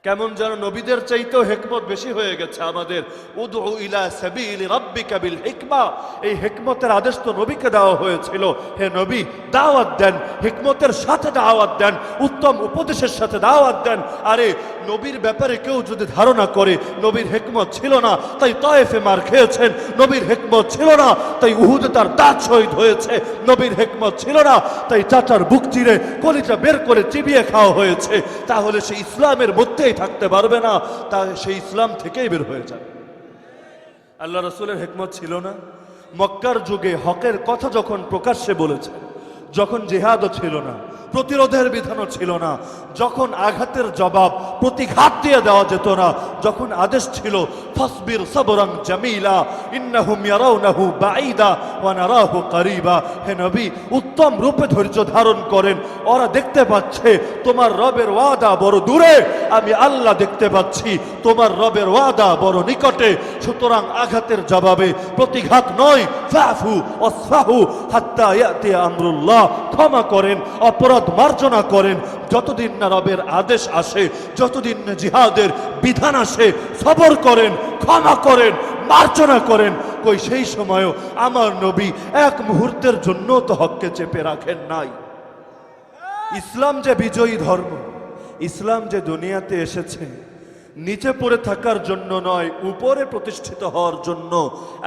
কেমন যেন নবীদের চাইতেও হিকমত বেশি হয়ে গেছে আমাদের। উদউ ইলা সাবিলি রাব্বিকা বিল হিকমা, এই হিকমতের আদেশ তো নবীকে দেওয়া হয়েছিল। হে নবী, দাওয়াত দেন, হিকমতের সাথে দাওয়াত দেন, উত্তম উপদেশের সাথে দাওয়াত দেন। আরে নবীর ব্যাপারে কেউ যদি ধারণা করে নবীর হিকমত ছিল না তাই তায়েফে মার খেয়েছেন, নবীর হিকমত ছিল না তাই উহুদে তার দাঁত শহীদ হয়েছে, নবীর হিকমত ছিল না তাই চাচার বুক চিরে কলিজা বের করে চিবিয়ে খাওয়া হয়েছে, তাহলে সে ইসলামের মধ্যেই থাকতে পারবে না, তা সেই ইসলাম থেকেই বের হয়ে যাবে। আল্লাহ রাসূলের হিকমত ছিল না? মক্কার যুগে হকের কথা যখন প্রকাশ্যে বলেছে, যখন জিহাদও ছিল না, প্রতিরোধের বিধানও ছিল না, যখন আঘাতের জবাব প্রতিঘাত দিয়ে দেওয়া যেত না, যখন আদেশ ছিল ফাসবির সাবরান জামিলা ইন্নাহুম ইয়ারাউনাহু বাঈদা ওয়া নারাহু করিবা, হে নবী উত্তম রূপে ধৈর্য ধারণ করেন, ওরা দেখতে পাচ্ছে তোমার রবের ওয়াদা বড় দূরে, আমি আল্লাহ দেখতে পাচ্ছি তোমার রবের ওয়াদা বড় নিকটে, সুতরাং আঘাতের জবাবে প্রতিঘাত নয়, ফাফু ওয়াসফাহু হাত্তা ইয়াতি আমরুল্লাহ, ক্ষমা করেন, অপরাধ মার্জনা করেন, যতদিন না রবের আদেশ আসে, যতদিন না জিহাদের বিধান আসে, সবর করেন, ক্ষমা করেন, মার্জনা করেন। কই সেই সময়ও আমার নবী এক মুহূর্তের জন্য তো হককে চেপে রাখেন নাই। ইসলাম যে বিজয়ী ধর্ম, ইসলাম যে দুনিয়াতে এসেছে নিচে পড়ে থাকার জন্য নয়, উপরে প্রতিষ্ঠিত হওয়ার জন্য।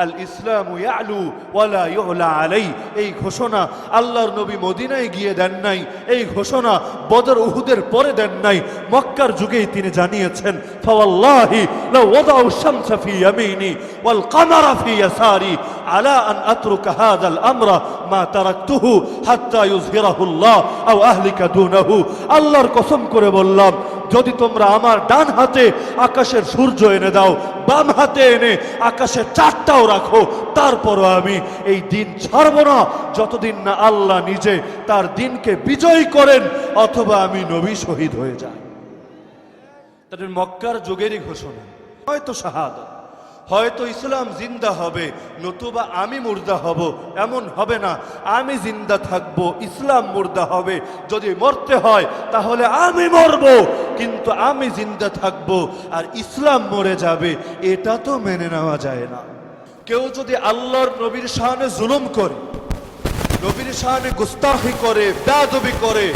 আল ইসলামু ইয়ালু ওয়ালা ইউলা আলাই, এই ঘোষণা আল্লাহর নবী মদিনায় গিয়ে দেন নাই, এই ঘোষণা বদর উহুদের পরে দেন নাই, মক্কার যুগেই তিনি জানিয়েছেন ফাওয়াল্লাহি লাউ ওয়াদাউ শামসা ফি ইয়ামিনি ওয়াল কামারা ফি ইয়াসারি আলা আন আতরুকা হাযাল আমরা মা তারাকতুহু হাত্তা ইউযহিরাহুল্লাহ আও আহলিকা দুনাহু, আল্লাহর কসম করে বললাম যদি তোমরা আমার ডান হাতে আকাশের সূর্য এনে দাও, বাম হাতে এনে আকাশের চাঁদটাও রাখো, তারপরও আমি এই দিন ছাড়ব না যতদিন না আল্লাহ নিজে তার দিনকে বিজয়ী করেন অথবা আমি নবী শহীদ হয়ে যাই। তাদের মক্কার যুগেরই ঘোষণা, হয়তো শাহাদাত, হয়তো ইসলাম জিন্দা হবে, নতুবা আমি মুর্দা হব। এমন হবে না আমি জিন্দা থাকব ইসলাম মুর্দা হবে, যদি মরতে হয় তাহলে আমি মরব, কিন্তু আমি জিন্দা থাকব আর ইসলাম মরে যাবে, এটা তো মেনে নেওয়া যায় না। কেউ যদি আল্লাহর নবীর শানে জুলুম করে, নবীর শানে গুস্তাখি করে, বেয়াদবি করে,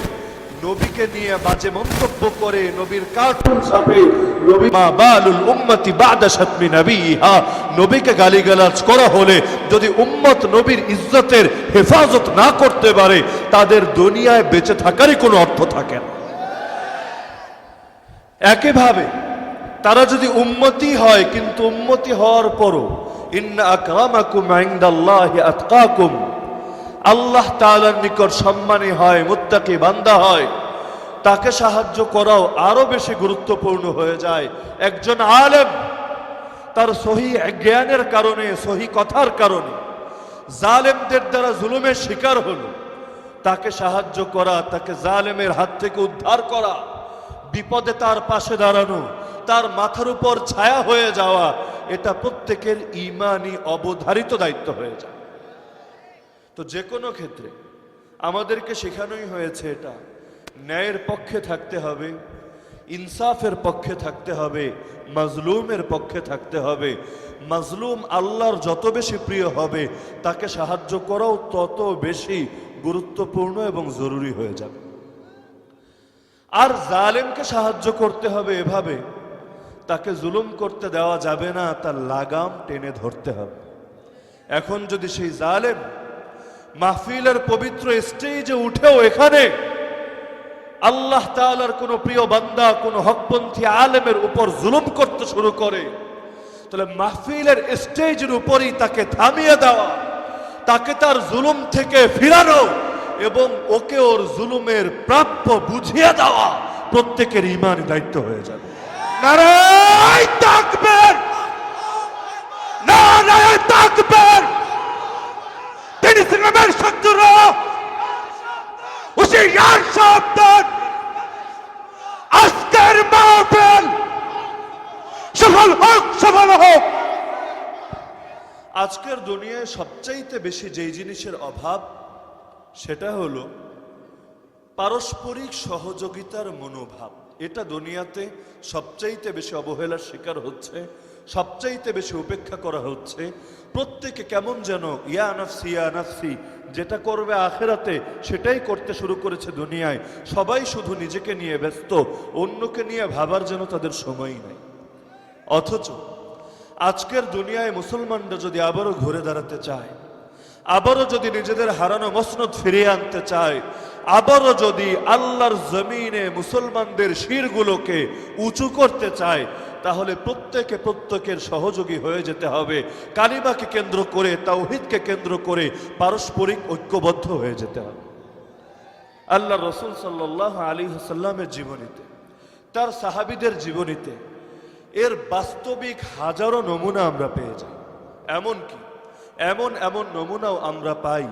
নবীকে নিয়ে বাজে মন্তব্য করে, নবীর কার্টুন ছাপে, নবী মা বালুল উম্মতি বাদা শাতমি নবীহা, নবীকে গালিগালাজ করা হলে যদি উম্মত নবীর ইজ্জতের হেফাজত না করতে পারে তাদের দুনিয়ায় বেঁচে থাকারই কোনো অর্থ থাকে না। একইভাবে তারা যদি উম্মতি হয় কিন্তু উম্মতি হওয়ার পরও ইন্না আকরামাকুম ইনদাল্লাহি আতকাকুম, আল্লাহ তাআলার নিকট সম্মানী হয়, মুত্তাকি বান্দা হয়, তাকে সাহায্য করাও আরো বেশি গুরুত্বপূর্ণ হয়ে যায়। একজন আলেম তার সহি জ্ঞানের কারণে, সহি কথার কারণে জালেমদের দ্বারা জুলুমের শিকার হলো, তাকে সাহায্য করা, তাকে জালেমের হাত থেকে উদ্ধার করা, বিপদে তার পাশে দাঁড়ানো, তার মাথার উপর ছায়া হয়ে যাওয়া, এটা প্রত্যেকের ঈমানি অবধারিত দায়িত্ব হয়ে যায়। তো যে কোনো ক্ষেত্রে আমাদেরকে শেখানোই হয়েছে এটা, ন্যায়ের পক্ষে থাকতে হবে, ইনসাফের পক্ষে থাকতে হবে, মাজলুমের পক্ষে থাকতে হবে। মাজলুম আল্লাহর যত বেশি প্রিয় হবে তাকে সাহায্য করাও তত বেশি গুরুত্বপূর্ণ এবং জরুরি হয়ে যাবে। আর জালেমকে সাহায্য করতে হবে এভাবে, তাকে জুলুম করতে দেওয়া যাবে না, তার লাগাম টেনে ধরতে হবে। এখন যদি সেই জালেম মাহফিলের পবিত্র স্টেজে উঠেও এখানে আল্লাহ তাআলার কোন প্রিয় বান্দা, কোন হকপন্থী আলেমের উপর জুলুম করতে শুরু করে, তাহলে মাহফিলের স্টেজের উপরই তাকে থামিয়ে দেওয়া, তাকে তার জুলুম থেকে ফিরানো এবং ওকে ওর জুলুমের প্রাপ্য বুঝিয়ে দেওয়া প্রত্যেকের ঈমানি দায়িত্ব হয়ে যাবে। নারায়ে তাকবীর, নারায়ে তাকবীর। তিনি ইসলামের শত্রু, হুশিয়ার সাবধান, আজকের মাহফিল সফল হোক, সফল হোক। আজকের দুনিয়ায় সবচাইতে বেশি যেই জিনিসের অভাব সেটা হলো পারস্পরিক সহযোগিতার মনোভাব। এটা দুনিয়াতে সবচাইতে বেশি অবহেলার শিকার হচ্ছে, সবচাইতে বেশি উপেক্ষা করা হচ্ছে। প্রত্যেকে কেমন যেন ইয়া নাফসি ইয়া নাফসি, যেটা করবে আখেরাতে সেটাই করতে শুরু করেছে দুনিয়ায়। সবাই শুধু নিজেকে নিয়ে ব্যস্ত, অন্যকে নিয়ে ভাবার যেন তাদের সময়ই নাই। অথচ আজকের দুনিয়ায় মুসলমানরা যদি আবারও ঘুরে দাঁড়াতে চায়, আবারও যদি নিজেদের হারানো মসনদ ফিরিয়ে আনতে চায়, আবারও যদি আল্লাহর জমিনে মুসলমানদের শিরগুলোকে উঁচু করতে চায়, তাহলে প্রত্যেকের সহযোগী হয়ে যেতে হবে। কালিমাকে কেন্দ্র করে, তাওহীদকে কেন্দ্র করে পারস্পরিক ঐক্যবদ্ধ হয়ে যেতে হবে। আল্লাহ রসুল সাল্লাল্লাহু আলাইহি ওয়াসাল্লামের জীবনীতে, তার সাহাবীদের জীবনীতে এর বাস্তবিক হাজারো নমুনা আমরা পেয়ে যাই। এমনকি এমন নমুনাও আমরা পাই,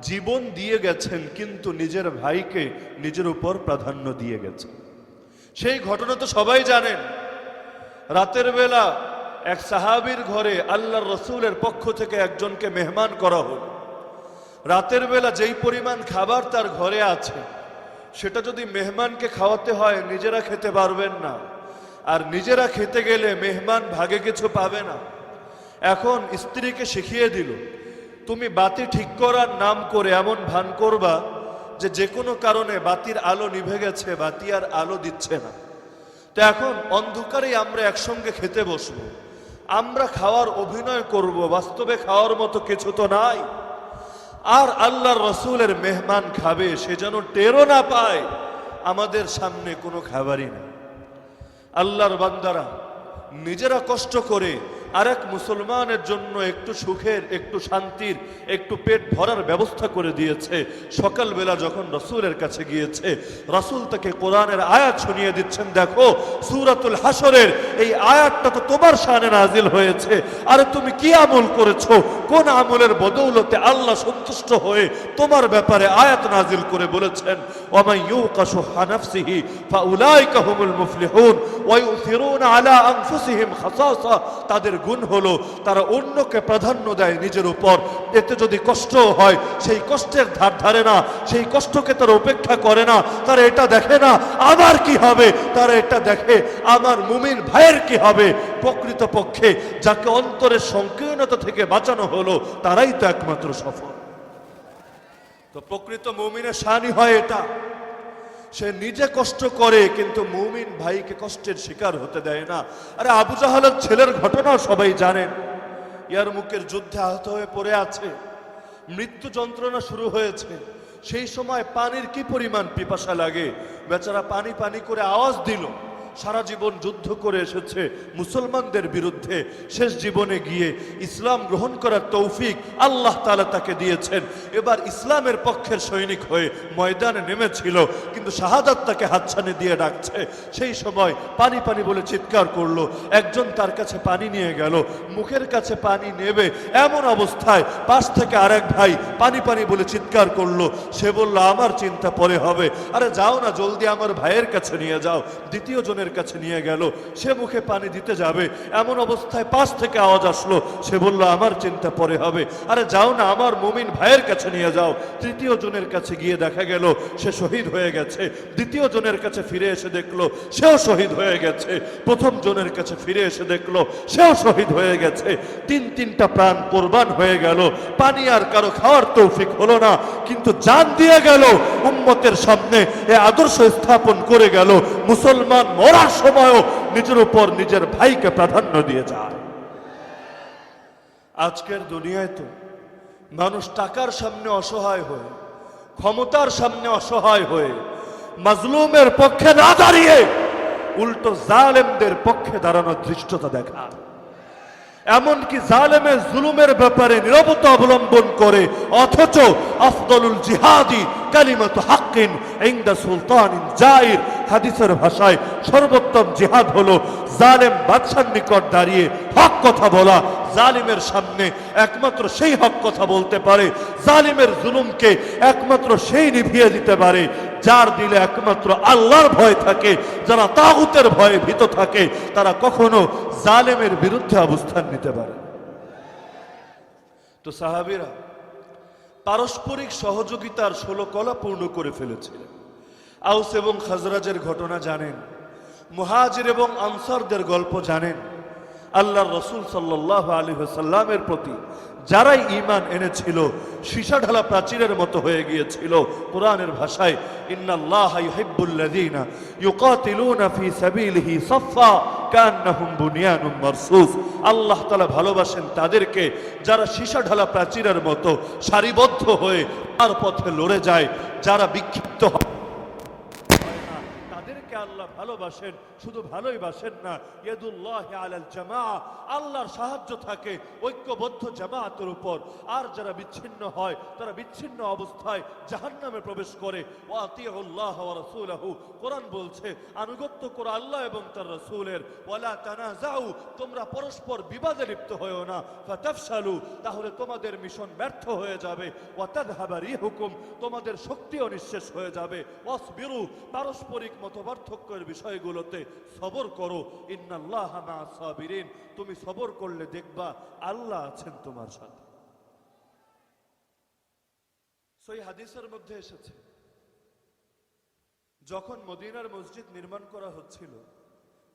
জীবন দিয়ে গেছেন কিন্তু নিজের ভাইকে নিজের উপর প্রাধান্য দিয়ে গেছেন। সেই ঘটনা তো সবাই জানেন। রাতের বেলা এক সাহাবীর ঘরে আল্লাহর রসুলের পক্ষ থেকে একজনকে মেহমান করা হল। রাতের বেলা যেই পরিমাণ খাবার তার ঘরে আছে, সেটা যদি মেহমানকে খাওয়াতে হয় নিজেরা খেতে পারবেন না, আর নিজেরা খেতে গেলে মেহমান ভাগে কিছু পাবে না। এখন স্ত্রীকে শিখিয়ে দিল, তুমি বাতি ঠিক করার নাম করে এমন ভান করবা যে কোনো কারণে বাতির আলো নিভে গেছে, বাতি আর আলো দিচ্ছে না। তো এখন অন্ধকারেই আমরা একসঙ্গে খেতে বসবো, আমরা খাওয়ার অভিনয় করব, বাস্তবে খাওয়ার মতো কিছু তো নাই। আর আল্লাহর রসুলের মেহমান খাবে, সে যেন টেরও না পায় আমাদের সামনে কোনো খাবারই নেই। আল্লাহর বান্দারা নিজেরা কষ্ট করে আরেক মুসলমানের জন্য একটু সুখের, একটু শান্তির, একটু পেট ভরার ব্যবস্থা করে দিয়েছে। সকালবেলা যখন রসুলের কাছে গিয়েছে, রসুল তাকে কোরআনের আয়াত শুনিয়ে দিচ্ছেন, দেখো সূরাতুল হাসরের এই আয়াতটা তো তোমার শানে নাজিল হয়েছে, আরে তুমি কি আমল করেছো, কোন আমলের বদৌলতে আল্লাহ সন্তুষ্ট হয়ে তোমার ব্যাপারে আয়াত নাজিল করে বলেছেন, ওয়ামান ইউকা শুহা নাফসিহি ফাউলাইকা হুমুল মুফলিহুন ওয়া ইউথিরুনা আলা আনফুসিহিম খাসাসা। তাদের গুণ হলো তারা অন্যকে প্রাধান্য দেয় নিজের উপর। এতে যদি কষ্ট হয় সেই কষ্টের ধার ধারে না, সেই কষ্টকে তারা উপেক্ষা করে না। তারা এটা দেখে না আমার কি হবে, তারা এটা দেখে আমার মুমিন ভাইয়ের কি হবে। প্রকৃতপক্ষে যাকে অন্তরের সংকীর্ণতা থেকে বাঁচানো হলো তারাই তো একমাত্র সফল। তো প্রকৃত মুমিনের শানই হয় এটা, সে নিজে কষ্ট করে কিন্তু মুমিন ভাইকে কষ্টের শিকার হতে দেয় না। আরে আবু জাহালের ছেলের ঘটনা সবাই জানেন। ইয়ারমুকের যুদ্ধে আহত হয়ে পড়ে আছে, মৃত্যু যন্ত্রণা শুরু হয়েছে। সেই সময় পানির কি পরিমাণ পিপাসা লাগে, বেচারা পানি পানি করে আওয়াজ দিল। সারা জীবন যুদ্ধ করে এসেছে মুসলমানদের বিরুদ্ধে, শেষ জীবনে গিয়ে ইসলাম গ্রহণ করার তৌফিক আল্লাহ তাআলা তাকে দিয়েছেন। এবার ইসলামের পক্ষের সৈনিক হয়ে ময়দানে নেমেছিল, কিন্তু শাহাদাত তাকে হাতছানি দিয়ে ডাকছে। সেই সময় পানি পানি বলে চিৎকার করলো। একজন তার কাছে পানি নিয়ে গেল, মুখের কাছে পানি নেবে এমন অবস্থায় পাশ থেকে আরেক ভাই পানি পানি বলে চিৎকার করলো। সে বলল আমার চিন্তা পরে হবে, আরে যাও না জলদি আমার ভাইয়ের কাছে নিয়ে যাও। দ্বিতীয় জনের কাছে নিয়ে গেল, সে মুখে পানি দিতে যাবে এমন অবস্থায় পাশ থেকে আওয়াজ আসলো। সে বলল আমার চিন্তা পরে হবে, আরে যাও না আমার মুমিন ভাইয়ের কাছে নিয়ে যাও। তৃতীয় জনের কাছে গিয়ে দেখা গেল সে শহীদ হয়ে গেছে। দ্বিতীয় জনের কাছে ফিরে এসে দেখলো সেও শহীদ হয়ে গেছে। প্রথম জনের কাছে ফিরে এসে দেখলো সেও শহীদ হয়ে গেছে। তিনটা প্রাণ কোরবান হয়ে গেল। পানি আর কারো খাওয়ার তৌফিক হলো না, কিন্তু জান দিয়ে গেল উম্মতের সামনে এই আদর্শ স্থাপন করে গেল। মুসলমান মরার সময়ও নিজের উপর নিজের ভাইকে প্রাধান্য দিয়ে যায়। আজকের দুনিয়ায় তো মানুষ টাকার সামনে অসহায় হয়ে, ক্ষমতার সামনে অসহায় হয়ে, মাজলুমের পক্ষে না দাঁড়িয়ে উল্টো জালেমদের পক্ষে দাঁড়ানোর ধৃষ্টতা দেখায়। এমনকি জালেমের জুলুমের ব্যাপারে নীরবতা অবলম্বন করে, অথচ আফদলুল জিহাদি কালিমাতু হাক্কিন ইনদা সুলতানিন জাইর, হাদিসের ভাষায় সর্বোত্তম জিহাদ হলো জালেম বাদশার নিকট দাঁড়িয়ে হক কথা বলা। জালিমের সামনে একমাত্র সেই হক কথা বলতে পারে, জালিমের জুলুমকে একমাত্র সেই নিভিয়ে দিতে পারে যার দিলে একমাত্র আল্লাহর ভয় থাকে। যারা তাগুতের ভয়ে ভীত থাকে তারা কখনো জালেমের বিরুদ্ধে অবস্থান নিতে পারে। তো সাহাবীরা পারস্পরিক সহযোগিতার 16 কলা পূর্ণ করে ফেলেছিলেন। আউস এবং খাজরাজের ঘটনা জানেন। মুহাজির এবং আনসারদের গল্প জানেন। আল্লাহর রাসূল সাল্লাল্লাহু আলাইহি ওয়াসাল্লামের প্রতি যারাই ঈমান এনেছিল সীসা ঢালা প্রাচীরের মতো হয়ে গিয়েছিল। কোরআনের ভাষায় ইন্নাল্লাহা ইউহিব্বুল্লাযীনা ইউকাতিলুনা ফী সাবিলিহি সাফফা কান্নাহুম বুনিয়ানুম মারসুস। আল্লাহ তাআলা ভালোবাসেন তাদেরকে যারা সীসা ঢালা প্রাচীরের মতো সারিবদ্ধ হয়ে তার পথে লড়ে যায়, যারা বিক্ষিপ্ত হয় না, তাদেরকে আল্লাহ ভালোবাসেন। শুধু ভালোই বাসেন না, ইয়াদুল্লাহি আলাল জামাআ, আল্লাহর সাহায্য থাকে ঐক্যবদ্ধ জামাতের উপর। আর যারা বিচ্ছিন্ন হয় তারা বিচ্ছিন্ন অবস্থায় জাহান্নামে প্রবেশ করে। ওয়া আতিউল্লাহ ওয়া রাসূলাহু, কোরআন বলছে আনুগত্য করো আল্লাহ এবং তার রাসূলের। ওয়ালা তানাজাউ, তোমরা পরস্পর বিবাদে লিপ্ত হয়ো না। ফাতাফশালু, তাহলে তোমাদের মিশন ব্যর্থ হয়ে যাবে। ওয়া তাযহাবা রিহুকুম, তোমাদের শক্তিও নিঃশেষ হয়ে যাবে। ওয়াসবিরু, পারস্পরিক মতপার্থক্যের বিষয়গুলোতে সবর করো। ইন্নাল্লাহা মা'আস সাবিরিন, তুমি সবর করলে দেখবা আল্লাহ আছেন তোমার সাথে। সহিহ হাদিসের মধ্যে এসেছে, যখন মদিনার মসজিদ নির্মাণ করা হচ্ছিল,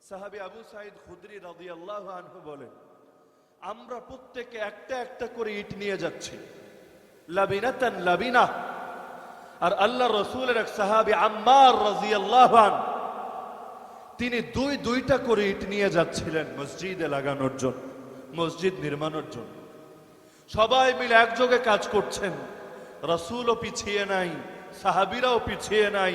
সাহাবী আবু সাঈদ খুদরি রাদিয়াল্লাহু আনহু বলেন, আমরা প্রত্যেকে একটা একটা করে ইট নিয়ে যাচ্ছি, লাবিনাতান লাবিনা। আর আল্লাহর রাসূলের এক সাহাবী আম্মার রাদিয়াল্লাহু আনহু, তিনি দুইটা করে ইট নিয়ে যাচ্ছিলেন মসজিদে লাগানোর জন্য, মসজিদ নির্মাণের জন্য। সবাই মিলে একযোগে কাজ করছেন, রাসূলও পিছিয়ে নাই, সাহাবীরাও পিছিয়ে নাই,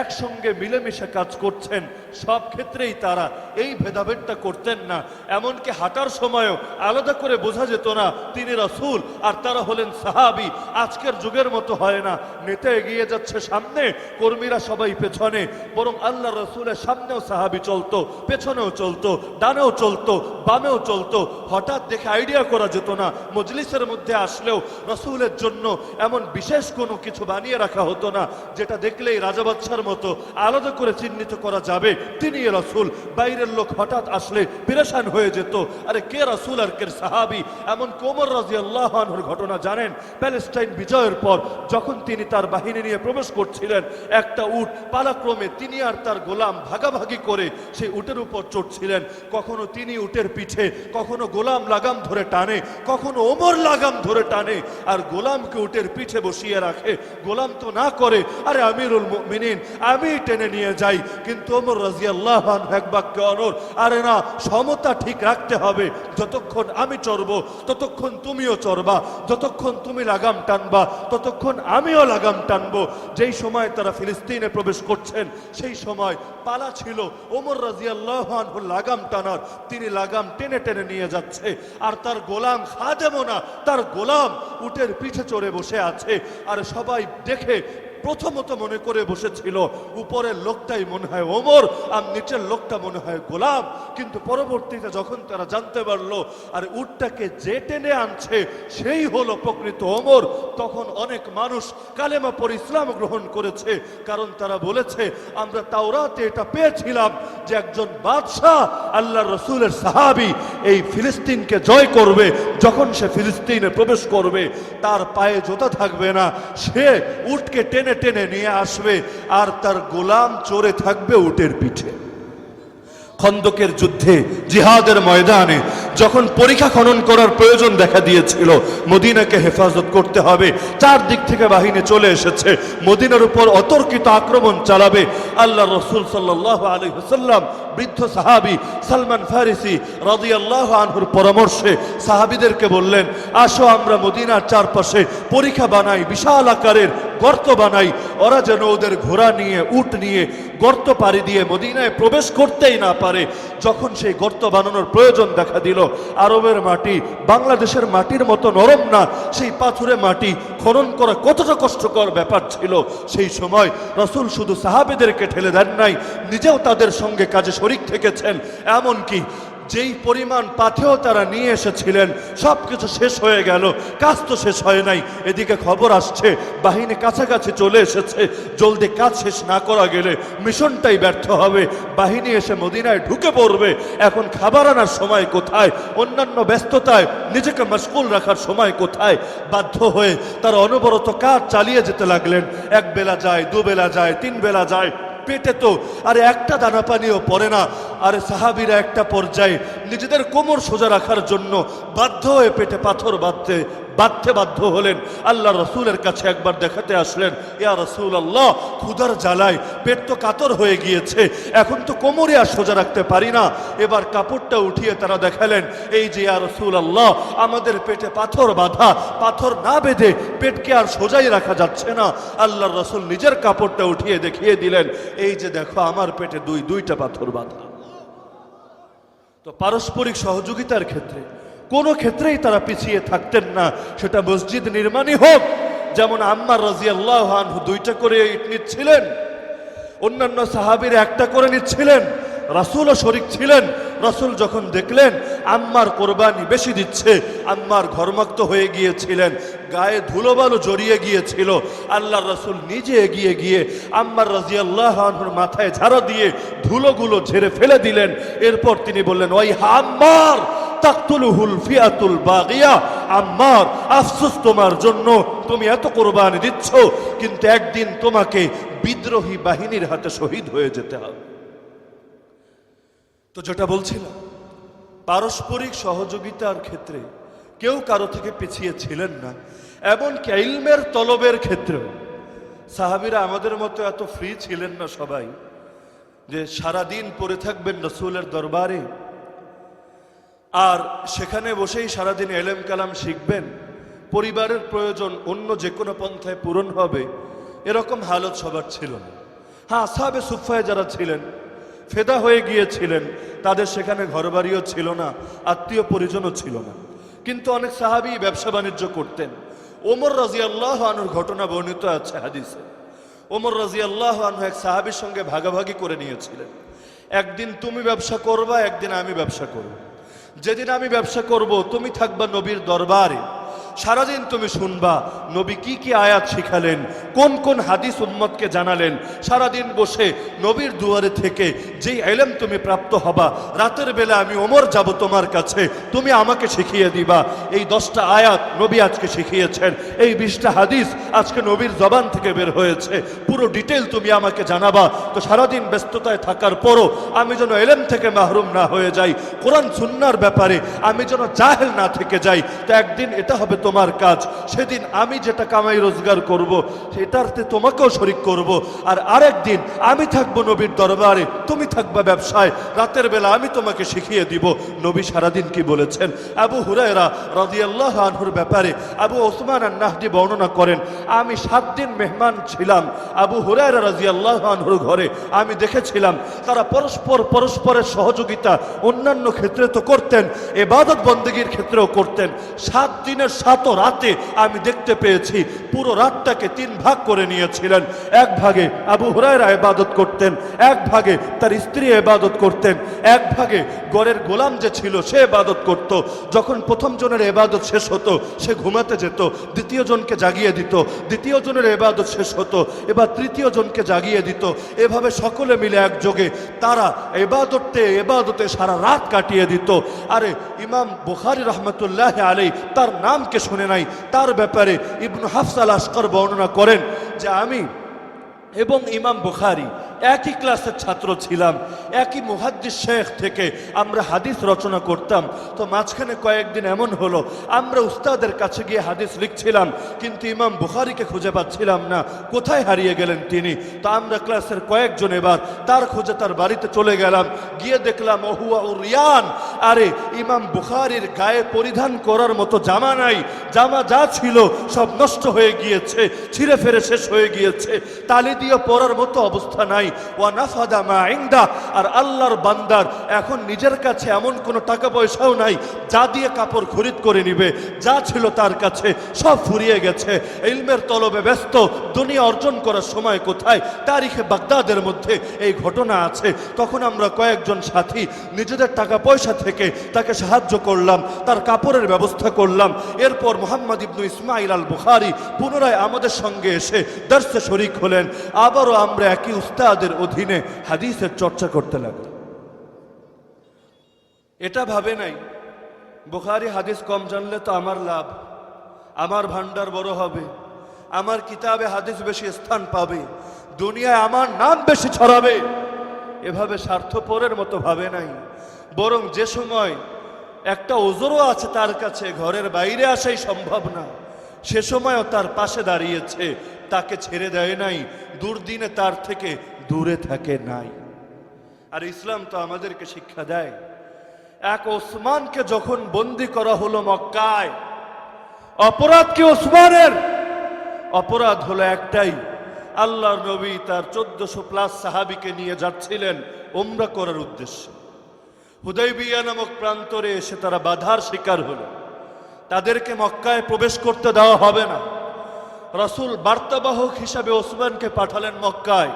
একসঙ্গে মিলেমিশে কাজ করছেন। সব ক্ষেত্রেই তারা এই ভেদাভেদটা করতেন না। এমনকি হাঁটার সময়ও আলাদা করে বোঝা যেত না তিনি রাসূল আর তারা হলেন সাহাবী। আজকের যুগের মতো হয় না, নেতা এগিয়ে যাচ্ছে সামনে, কর্মীরা সবাই পেছনে। বরং আল্লাহ রাসূলের সামনেও সাহাবী চলতো, পেছনেও চলতো, ডানেও চলতো, বামেও চলতো। হঠাৎ দেখে আইডিয়া করা যেত না। মজলিসের মধ্যে আসলেও রাসূলের জন্য এমন বিশেষ কোনো কিছু বানিয়ে রাখা হতো না যেটা দেখলেই রাজা বাদশার মতো আলাদা করে চিহ্নিত করা যাবে তিনি রাসূল। বাইরের লোক হঠাৎ আসলে পেরেশান হয়ে যেত, আরে কে রাসূল আর কে সাহাবী। এমন ওমর রাদিয়াল্লাহু আনহুর ঘটনা জানেন, প্যালেস্টাইন বিজয়ের পর যখন তিনি তার বাহিনী নিয়ে প্রবেশ করছিলেন, একটা উট পালাক্রমে তিনি আর তার গোলাম ভাগাভাগি করে সেই উটের উপর চড়ছিলেন। কখনো তিনি উটের পিঠে, কখনো গোলাম লাগাম ধরে টানে, কখনো ওমর লাগাম ধরে টানে আর গোলামকে উটের পিঠে বসিয়ে রাখে। গোলাম তো না করে, আরে আমিরুল মুমিনিন আমি টেনে নিয়ে যাই। কিন্তু ওমর রাদিয়াল্লাহু আনহু এক বাক্যে অনড়, আরে না, সমতা ঠিক রাখতে হবে। যতক্ষণ আমি চড়বো ততক্ষণ তুমিও চড়বা, যতক্ষণ তুমি লাগাম টানবা ততক্ষণ আমিও লাগাম টানবো। যেই সময় তারা ফিলিস্তিনে প্রবেশ করছেন সেই সময় পালা ছিল ওমর রাদিয়াল্লাহু আনহু লাগাম টানার। তিনি লাগাম টেনে টেনে নিয়ে যাচ্ছে আর তার গোলাম খাদেমও না, তার গোলাম উটের পিঠে চড়ে বসে আছে। আর সবাই দেখে প্রথমত মনে করে বসেছিল উপরের লোকটাই মনে হয় ওমর আর নিচের লোকটা মনে হয় গোলাম। কিন্তু পরবর্তীতে যখন তারা জানতে পারলো আর উটটাকে যে টেনে আনছে সেই হলো প্রকৃত ওমর, তখন অনেক মানুষ কালেমা পড়ে ইসলাম গ্রহণ করেছে। কারণ তারা বলেছে আমরা তাওরাতে এটা পেয়েছিলাম যে একজন বাদশাহ আল্লাহর রাসূলের সাহাবী এই ফিলিস্তিনকে জয় করবে। যখন সে ফিলিস্তিনে প্রবেশ করবে তার পায়ে জুতা থাকবে না, সে উটকে টেনে টেনে নিয়ে আসবে আর তার গোলাম চড়ে থাকবে উটের পিঠে। খন্দকের যুদ্ধে, জিহাদের ময়দানে যখন পরিখা খনন করার প্রয়োজন দেখা দিয়েছিল, মদিনাকে হেফাজত করতে হবে, চারদিক থেকে বাহিনী চলে এসেছে, মদিনার উপর অতর্কিত আক্রমণ চালাবে। আল্লাহ রাসূল সাল্লাল্লাহু আলাইহি ওয়াসাল্লাম বৃদ্ধ সাহাবী সালমান ফারিসি রাদিয়াল্লাহু আনহুর পরামর্শে সাহাবীদেরকে বললেন, আসো আমরা মদিনার চারপাশে পরিখা বানাই, বিশাল আকারের গর্ত বানাই। ওরা যেন ওদের ঘোড়া নিয়ে, উট নিয়ে গর্ত পাড়ি দিয়ে মদিনায় প্রবেশ করতেই না পারে। যখন সেই গর্ত বানানোর প্রয়োজন দেখা দিল, আরবের মাটি বাংলাদেশের মাটির মতো নরম না, সেই পাথুরে মাটি খনন করা কতটা কষ্টকর ব্যাপার ছিল। সেই সময় রাসূল শুধু সাহাবীদেরকে ঠেলে দেন নাই, নিজেও তাদের সঙ্গে কাজে শরীক থেকেছেন। এমনকি যেই পরিমাণ পাথেও তারা নিয়ে এসেছিলেন সবকিছু শেষ হয়ে গেল, কাজ তো শেষ হয় নাই। এদিকে খবর আসছে বাহিনী কাছাকাছি চলে এসেছে, জলদি কাজ শেষ না করা গেলে মিশনটাই ব্যর্থ হবে, বাহিনী এসে মদিনায় ঢুকে পড়বে। এখন খাবার আনার সময় কোথায়, অন্যান্য ব্যস্ততায় নিজেকে মশগুল রাখার সময় কোথায়। বাধ্য হয়ে তারা অনবরত কাজ চালিয়ে যেতে লাগলেন। এক বেলা যায়, দুবেলা যায়, তিন বেলা যায়, পেটে তো আরে একটা দানা পানিও পড়ে না। আরে সাহাবীরা একটা পর্যায়ে নিজেদের কোমর সোজা রাখার জন্য বাধ্য হয়ে পেটে পাথর বাঁধতে বাধ্য হলেন। আল্লাহ রসুলের কাছে একবার দেখাতে আসলেন, ইয়া রাসূলুল্লাহ, ক্ষুধার জ্বালায় পেট তো কাতর হয়ে গিয়েছে, এখন তো কোমরে আর সোজা রাখতে পারি না। এবার কাপড়টা উঠিয়ে তারা দেখালেন, এই যে ইয়া রাসূলুল্লাহ, আমাদের পেটে পাথর বাঁধা, পাথর না বেঁধে পেটকে আর সোজাই রাখা যাচ্ছে না। আল্লাহর রসুল নিজের কাপড়টা উঠিয়ে দেখিয়ে দিলেন, এই যে দেখো আমার পেটে দুইটা পাথর বাঁধা। তো পারস্পরিক সহযোগিতার ক্ষেত্রে কোনো ক্ষেত্রেই তারা পিছিয়ে থাকতেন না, সেটা মসজিদ নির্মাণই হোক। যেমন আম্মার রাদিয়াল্লাহু আনহু 2টা করে ইট নিচ্ছিলেন, অন্যান্য সাহাবীরা একটা করে নিচ্ছিলেন, রাসূলও শরীক ছিলেন। রাসূল যখন দেখলেন আম্মার কোরবানি বেশি দিচ্ছে, আম্মার ঘরমাক্ত হয়ে গিয়েছিলেন, গায়ে ধুলোবালু জড়িয়ে গিয়েছিল, আল্লাহর রাসূল নিজে এগিয়ে গিয়ে আম্মার রাদিয়াল্লাহু আনহুর মাথায় ঝাড়া দিয়ে ধুলোগুলো ঝেড়ে ফেলে দিলেন। এরপর তিনি বললেন, ওই আম্মার তাকতুলুহুল ফিয়াতুল বাগিয়া, আম্মার আফসোস তোমার জন্য, তুমি এত কোরবানি দিচ্ছ কিন্তু একদিন তোমাকে বিদ্রোহী বাহিনীর হাতে শহীদ হয়ে যেতে হবে। তো যেটা বলছিলাম, পারস্পরিক সহযোগিতার ক্ষেত্রে কেউ কারো থেকে পিছিয়ে ছিলেন না। এমনকি ইলমের তলবের ক্ষেত্রেও সাহাবীরা আমাদের মতো এত ফ্রি ছিলেন না সবাই, যে সারাদিন পড়ে থাকবেন রাসূলের দরবারে আর সেখানে বসেই সারাদিন এলেম কালাম শিখবেন, পরিবারের প্রয়োজন অন্য যে কোনো পন্থায় পূরণ হবে, এরকম হালত সবার ছিল না। হ্যাঁ, আসহাবে সুফফায় যারা ছিলেন, ফেদা হয়ে গিয়েছিলেন, তাদের সেখানে ঘরবাড়িও ছিল না, আত্মীয় পরিজনও ছিল না, কিন্তু অনেক সাহাবী ব্যবসা বাণিজ্য করতেন। ওমর রাদিয়াল্লাহু আনহুর ঘটনা বর্ণিত আছে হাদিসে। ওমর রাদিয়াল্লাহু আনহু এক সাহাবীর সঙ্গে ভাগাভাগি করে নিয়েছিলেন, একদিন তুমি ব্যবসা করবা, একদিন আমি ব্যবসা করব। যেদিন আমি ব্যবসা করব তুমি থাকবা নবীর দরবারে, সারাদিন তুমি শুনবা নবী কি কি আয়াত শিখালেন, কোন কোন হাদিস উম্মতকে জানালেন। সারাদিন বসে নবীর দুয়ারে থেকে যেই ইলম তুমি প্রাপ্ত হবা, রাতের বেলা আমি ওমর যাব তোমার কাছে, তুমি আমাকে শিখিয়ে দিবা। এই 10টা আয়াত নবী আজকে শিখিয়েছেন, এই 20টা হাদিস আজকে নবীর জবান থেকে বের হয়েছে, পুরো ডিটেল তুমি আমাকে জানাবা। তো সারাদিন ব্যস্ততায় থাকার পরও আমি যেন ইলম থেকে মাহরুম না হয়ে যাই, কোরআন সুন্নাহর ব্যাপারে আমি যেন জাহেল না থেকে যাই। তো একদিন এটা হবে তোমার কাজ, সেদিন আমি যেটা কামাই রোজগার করব সেটাতে তোমাকেও শরীক করব। আর আরেকদিন আমি থাকবো নবীর দরবারে, তুমি থাকবা ব্যবসায়, রাতের বেলা আমি তোমাকে শিখিয়ে দিব। নবী সারাদিন কি বলেছেন? আবু হুরায়রা রাদিয়াল্লাহু আনহুর ব্যাপারে আবু ওসমান আন-নাহদি বর্ণনা করেন, আমি 7 দিন মেহমান ছিলাম আবু হুরায়রা রাদিয়াল্লাহু আনহুর ঘরে। আমি দেখেছিলাম তারা পরস্পরের সহযোগিতা অন্যান্য ক্ষেত্রে তো করতেন, ইবাদত বন্দেগীর ক্ষেত্রেও করতেন। 7 দিনের 7 রাতে আমি দেখতে পেয়েছি পুরো রাতটাকে 3 ভাগ করে নিয়েছিলেন। এক ভাগে আবু হুরায়রা ইবাদত করতেন, এক ভাগে তার স্ত্রী ইবাদত করতেন, এক ভাগে ঘরের গোলাম যে ছিল সে ইবাদত করত। যখন প্রথম জনের ইবাদত শেষ হতো সে ঘুমাতে যেত, দ্বিতীয় জনকে জাগিয়ে দিত, দ্বিতীয় জনের ইবাদত শেষ হতো এবার তৃতীয় জনকে জাগিয়ে দিত। এভাবে সকলে মিলে একযোগে তারা ইবাদতে সারা রাত কাটিয়ে দিত। আরে ইমাম বুখারী রহমতুল্লাহ আলাইহি তার নামকে শুনে নাই, তার ব্যাপারে ইবনু হাফস আল আসকার বর্ণনা করেন যে আমি এবং ইমাম বুখারী একই ক্লাসের ছাত্র ছিলাম, একই মুহাদ্দিস শেখ থেকে আমরা হাদিস রচনা করতাম। তো মাঝখানে কয়েকদিন এমন হলো আমরা উস্তাদের কাছে গিয়ে হাদিস লিখছিলাম, কিন্তু ইমাম বুখারীকে খুঁজে পাচ্ছিলাম না, কোথায় হারিয়ে গেলেন তিনি। তো আমরা ক্লাসের কয়েকজন এবার তার খোঁজে তার বাড়িতে চলে গেলাম, গিয়ে দেখলাম ওহুয়া উরিয়ান, আরে ইমাম বুখারীর গায়ে পরিধান করার মতো জামা নাই, জামা যা ছিল সব নষ্ট হয়ে গিয়েছে, ছিঁড়ে ফেরে শেষ হয়ে গিয়েছে, তালি দিয়ে পরার মতো অবস্থা নাই। ওয়া নাফাদা মা ইনদা, আর আল্লাহর বান্দার এখন নিজের কাছে এমন কোনো টাকা পয়সাও নাই যা দিয়ে কাপড় খরিদ করে নিবে, যা ছিল তার কাছে সব ফুরিয়ে গেছে, ইলমের তলবে ব্যস্ত, দুনিয়া অর্জন করার সময় কোথায়। তারিখে বাগদাদের মধ্যে এই ঘটনা আছে। তখন আমরা কয়েকজন সাথী নিজেদের টাকা পয়সা থেকে তাকে সাহায্য করলাম, তার কাপড়ের ব্যবস্থা করলাম। এরপর মুহাম্মদ ইবনু ইসমাইল আল বুখারী পুনরায় আমাদের সঙ্গে এসে দর্শে শরীক হলেন, আবারও আমরা একই উস্তাদের অধীনে হাদিসের চর্চা করতে লাগলাম। এটা ভাবে নাই বুখারী হাদিস কম জানলে তো আমার লাভ, আমার ভান্ডার বড় হবে, আমার কিতাবে হাদিস বেশি স্থান পাবে। দুনিয়ায় আমার নাম বেশি ছড়াবে, এভাবে স্বার্থপরের মতো ভাবে নাই। বরং যে সময় একটা ওজরও আছে তার কাছে, ঘরের বাইরে আসাই সম্ভব না, সে সময়ও তার পাশে দাঁড়িয়েছে, তাকে ছেড়ে দেয় নাই, দুর্দিনে তার থেকে দূরে থাকে নাই। আর ইসলাম তো আমাদেরকে শিক্ষা দেয়, এক ওসমানকে যখন বন্দী করা হলো মক্কায়, অপরাধ কি ওসমানের? অপরাধ হলো একটাই, আল্লাহর নবী তার 1400+ সাহাবীকে নিয়ে যাচ্ছিলেন উমরা করার উদ্দেশ্যে। হুদাইবিয়া নামক প্রান্তরে এসে তারা বাধার শিকার হলো, তাদেরকে মক্কায় প্রবেশ করতে দেওয়া হবে না। রাসূল বার্তাবাহক হিসাবে ওসমানকে পাঠালেন মক্কায়।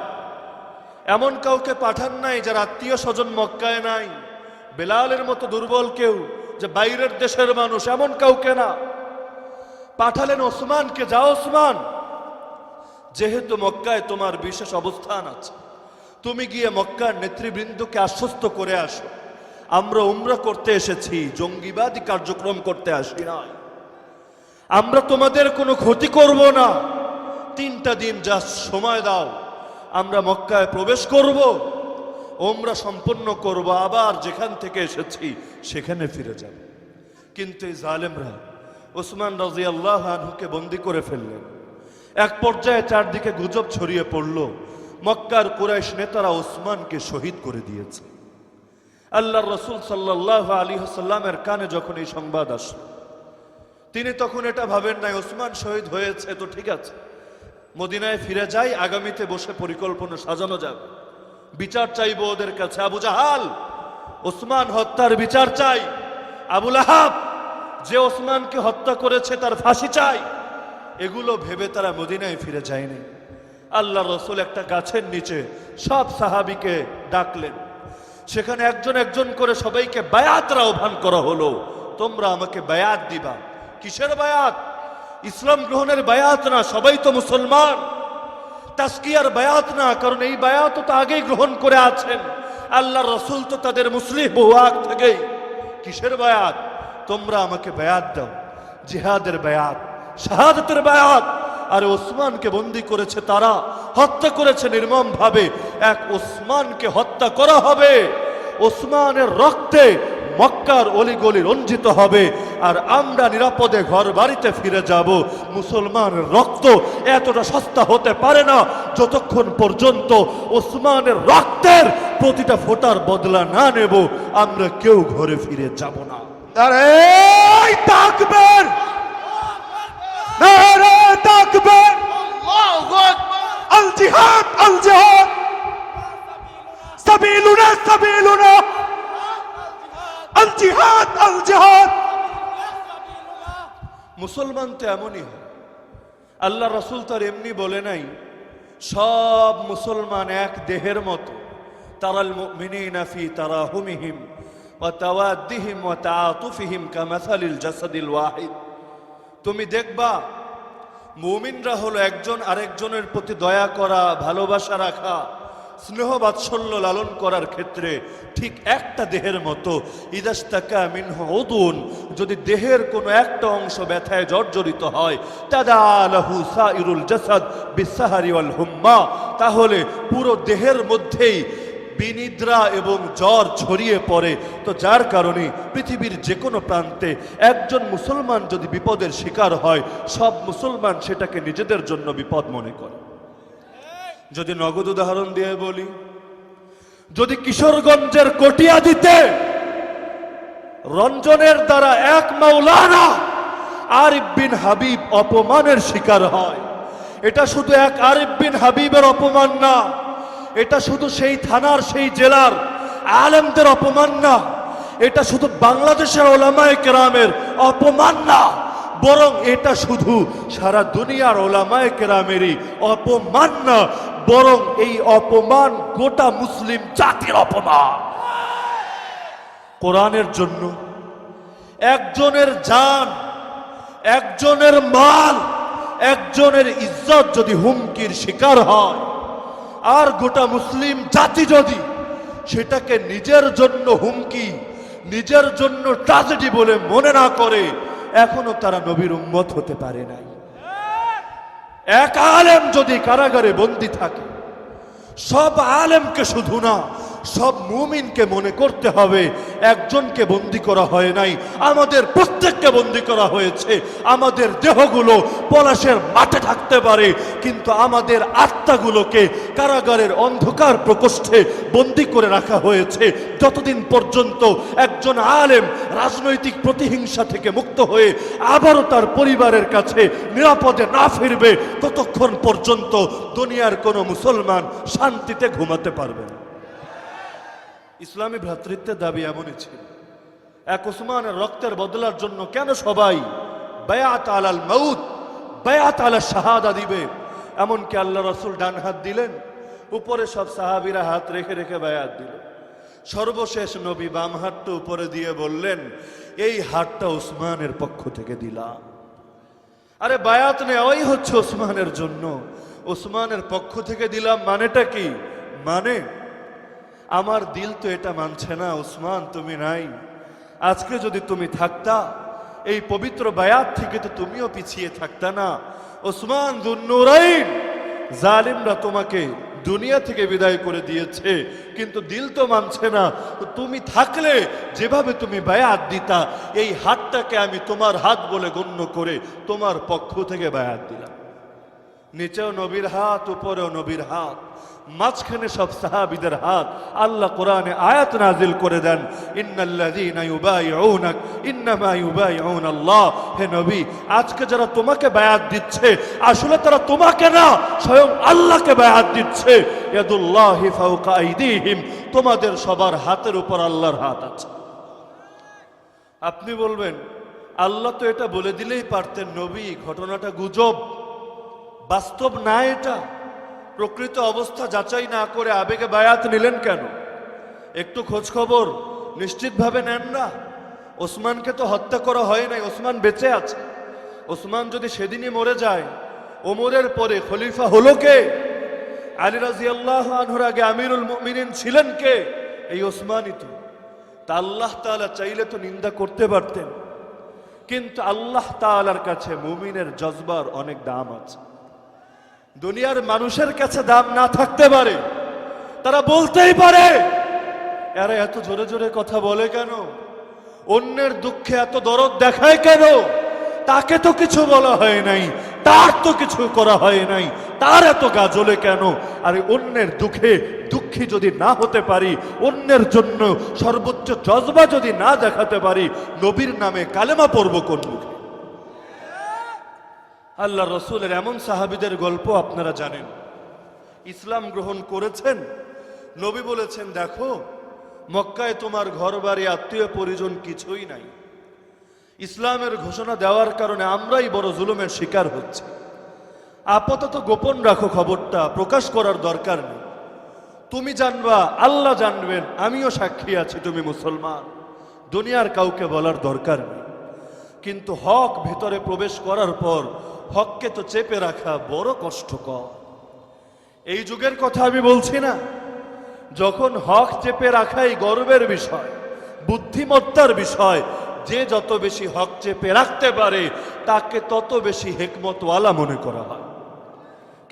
এমন কাউকে পাঠান নাই যার আত্মীয় স্বজন মক্কায় নাই, বেলালের মতো দুর্বল কেউ যে বাইরের দেশের মানুষ, এমন কাউকে না। পাঠালেন ওসমানকে, যাও ওসমান, যেহেতু মক্কায় তোমার বিশেষ অবস্থান আছে, তুমি গিয়ে মক্কার নেতৃবৃন্দকে আশ্বস্ত করে আসো, আমরা উমরা করতে এসেছি, জঙ্গিবাদী কার্যক্রম করতে আসি নাই, আমরা তোমাদের কোনো ক্ষতি করব না, 3টা দিন যা সময় দাও, আমরা মক্কায় প্রবেশ করব, উমরা সম্পন্ন করব, আবার যেখান থেকে এসেছি সেখানে ফিরে যাব। কিন্তু এই জালেমরা ওসমান রাদিয়াল্লাহু আনহুকে বন্দী করে ফেললেন। এক পর্যায়ে চারদিকে গুজব ছড়িয়ে পড়ল, মক্কার কুরাইশ নেতারা ওসমানকে শহীদ করে দিয়েছে। আল্লাহর রাসূল সাল্লাল্লাহু আলাইহি ওয়াসাল্লামের কানে যখন এই সংবাদ আসলো, তিনি তখন এটা ভাবেন নাই ওসমান শহীদ হয়েছে তো ঠিক আছে, মদিনায় ফিরে যাই, আগামীতে বসে পরিকল্পনা সাজানো যাবে, বিচার চাইবো ওদের কাছে। আবু জাহাল ওসমান হত্যার বিচার চাই, আবু লাহাব যে ওসমানকে হত্যা করেছে তার ফাঁসি চাই, এগুলো ভেবে তারা মদিনায় ফিরে যায়নি। আল্লাহর রাসূল একটা গাছের নিচে সব সাহাবীকে ডাকলেন, সেখানে একজন একজন করে সবাইকে বায়াতের আহ্বান করা হলো, তোমরা আমাকে বায়াত দিবা। কিসের বায়াত? ইসলাম গ্রহণের বায়াত না, সবাই তো মুসলমান। তাসকিয়ার বায়াত না, কারণ এই বায়াত তো আগেই গ্রহণ করে আছেন আল্লাহর রাসূল, তো তাদের মুসলিম বহু আগ থেকেই। কিসের বায়াত? তোমরা আমাকে বায়াত দাও, জিহাদের বায়াত, শাহাদাতের বায়াত। আর ওসমানকে বন্দী করেছে তারা, হত্যা করেছে নির্মম ভাবে। এক ওসমানকে হত্যা করা হবে, ওসমানের রক্তে মক্কার অলিগলি রঞ্জিত হবে, আর আমরা নিরাপদে ঘর বাড়িতে ফিরে যাব। মুসলমানের রক্ত এতটা সস্তা হতে পারে না যতক্ষণ পর্যন্ত ওসমানের রক্তের প্রতিটা ফোঁটার বদলা না নেব, আমরা কেউ ঘরে ফিরে যাব না। নারে তাকবীর, নারে তাকবীর, আল্লাহু আকবার, আল জিহাদ, আল জিহাদ, সাবিলুনা সাবিলুনা, আল জিহাদ, আল জিহাদ। মুসলমান তো এমনই হয়। আল্লাহ রাসূল তার এমনি বলে নাই সব মুসলমান এক দেহের মতো, তারাল মুমিনিনা ফি তারাহুমিহিম ওয়া তাওয়াদ্দিহিম ওয়া তাআতুফিহিম কামাসালিল জাসাদিল ওয়াহিদ। তুমি দেখবা মুমিনরা হলো একজন আরেকজনের প্রতি দয়া করা, ভালোবাসা রাখা, স্নেহ বাৎসল্য লালন করার ক্ষেত্রে ঠিক একটা দেহের মতো। ইদাস্তাকা মিনহু উদুন, যদি দেহের কোনো একটা অংশ ব্যথায় জর্জরিত হয়, তাদালাহু সাইরুল জাসাদ বিসাহারি ওয়াল হুম্মা, তাহলে পুরো দেহের মধ্যেই বিনিদ্রা এবং জ্বর ছড়িয়ে পড়ে। তো যার কারণে পৃথিবীর যে কোনো প্রান্তে একজন মুসলমান যদি বিপদের শিকার হয়, সব মুসলমান সেটাকে নিজেদের জন্য বিপদ মনে করে। যদি নগদ উদাহরণ দিয়ে বলি, যদি কিশোরগঞ্জের কটিয়াদিতে রঞ্জনের দ্বারা এক মাওলানা আরিফ বিন হাবিব অপমানের শিকার হয়, এটা শুধু এক আরিফ বিন হাবিবের অপমান না, এটা শুধু সেই থানার সেই জেলার আলেমদের অপমান না, এটা শুধু বাংলাদেশের ওলামায়ে কেরামের অপমান না, বরং এটা শুধু সারা দুনিয়ার ওলামায়ে কেরামেরই অপমান না, বরং এই অপমান গোটা মুসলিম জাতির অপমান। কোরআনের জন্য একজনের জান, একজনের মাল, একজনের ইজ্জত যদি হুমকির শিকার হয়, আর গোটা মুসলিম জাতি যদি সেটাকে নিজের জন্য হুমকি, নিজের জন্য ট্র্যাজেডি বলে মনে না করে, এখনো তারা নবীর উম্মত হতে পারে নাই। এক আলেম যদি কারাগারে বন্দী থাকে, সব আলেমকে শুধু না, সব মুমিনকে মনে করতে হবে একজনকে বন্দী করা হয় নাই, আমাদের প্রত্যেককে বন্দী করা হয়েছে। আমাদের দেহগুলো পলাশের মাঠে থাকতে পারে, কিন্তু আমাদের আত্মাগুলোকে কারাগারের অন্ধকার প্রকোষ্ঠে বন্দী করে রাখা হয়েছে। যতদিন পর্যন্ত একজন আলেম রাজনৈতিক প্রতিহিংসা থেকে মুক্ত হয়ে আবারও তার পরিবারের কাছে নিরাপদে না ফিরবে, ততক্ষণ পর্যন্ত দুনিয়ার কোনো মুসলমান শান্তিতে ঘুমাতে পারবে না। ইসলামী ভ্রাতৃত্বের দাবি এমনই ছিল। এক ওসমানের রক্তের বদলার জন্য কেন সবাই বায়াত আলাল মাউত, বায়াত আলা শাহাদা দিবে? এমনকি আল্লাহ রাসূল ডান হাত দিলেন, উপরে সব সাহাবীরা হাত রেখে রেখে বায়াত দিল। সর্বশেষ নবী বাম হাতটা উপরে দিয়ে বললেন, এই হাতটা ওসমানের পক্ষ থেকে দিলাম। আরে বায়াত নেওয়াই হচ্ছে ওসমানের জন্য, ওসমানের পক্ষ থেকে দিলাম মানেটা কি? মানে আমার দিল তো এটা মানছে না ওসমান তুমি নাই। আজকে যদি তুমি থাকতা, এই পবিত্র বায়াত থেকে তো তুমিও পিছিয়ে থাকতা না। ওসমান যুন্নুরাইন, জালিমরা তোমাকে দুনিয়া থেকে বিদায় করে দিয়েছে, কিন্তু দিল তো মানছে না। তো তুমি থাকলে যেভাবে তুমি বায়াত দিতা, এই হাতটাকে আমি তোমার হাত বলে গণ্য করে তোমার পক্ষ থেকে বায়াত দিলাম। নিচেও নবীর হাত, উপরেও নবীর হাত, মাঝখানে সব সাহাবীদের হাত। আল্লাহ কোরআনে আয়াত নাজিল করে দেন, ইন্নাল্লাযীনা ইউবাইউনাক ইন্নামা ইউবাইউনাল্লাহ। হে নবী, আজকে যারা তোমাকে বায়াত দিচ্ছে, আসলে তারা তোমাকে না, স্বয়ং আল্লাহকে বায়াত দিচ্ছে। ইয়াদুল্লাহি ফাওকা আইদিহিম, তোমাদের সবার হাতের উপর আল্লাহর হাত আছে। আপনি বলবেন, আল্লাহ তো এটা বলে দিলেই পারতেন নবী, ঘটনাটা গুজব, বাস্তব না এটা। প্রকৃত অবস্থা যাচাই না করে আবেগে বায়াত নিলেন কেন? একটু খোঁজ খবর নিশ্চিতভাবে নেন না। ওসমানকে তো হত্যা করা হয় নাই, ওসমান বেঁচে আছে। ওসমান যদি সেদিনই মরে যায়, ওমরের পরে খলিফা হলো কে? আলী রাদিয়াল্লাহু আনহুর আগে আমিরুল মুমিনিন ছিলেন কে? এই ওসমানই তো। তা আল্লাহ তাআলা চাইলে তো নিন্দা করতে পারতেন, কিন্তু আল্লাহ তাআলার কাছে মুমিনের জজবার অনেক দাম আছে। দুনিয়ার মানুষের কাছে দাম না থাকতে পারে, তারা বলতেই পারে এরা এত জোরে জোরে কথা বলে কেন, অন্যের দুঃখে এত দরদ দেখায় কেন? তাকে তো কিছু বলা হয় নাই, তার তো কিছু করা হয় নাই, তার এত গা জ্বলে কেন? আর অন্যের দুঃখে দুঃখী যদি না হতে পারি, অন্যের জন্য সর্বোচ্চ জজবা যদি না দেখাতে পারি, নবীর নামে কালেমা পড়ব কোন মুখে? আল্লাহ রসুলের এমন সাহাবীদের গল্প আপনারা জানেন। ইসলাম গ্রহণ করেছেন, নবী বলেছেন, দেখো মক্কায় তোমার ঘর বাড়ি আত্মীয় পরিজন কিছুই নাই। ইসলামের ঘোষণা দেওয়ার কারণে আমরাই বড় জুলুমের শিকার হচ্ছি। আপাতত গোপন রাখো খবরটা, প্রকাশ করার দরকার নেই। তুমি জানবা, আল্লাহ জানবেন, আমিও সাক্ষী আছি তুমি মুসলমান, দুনিয়ার কাউকে বলার দরকার নেই। কিন্তু হক ভেতরে প্রবেশ করার পর হককে তো চেপে রাখা বড় কষ্টকর। এই যুগের কথা আমি বলছি না, যখন হক চেপে রাখাই গর্বের বিষয়, বুদ্ধিমত্তার বিষয়। যে যত বেশি হক চেপে রাখতে পারে, তাকে তত বেশি হিকমতওয়ালা মনে করা হয়।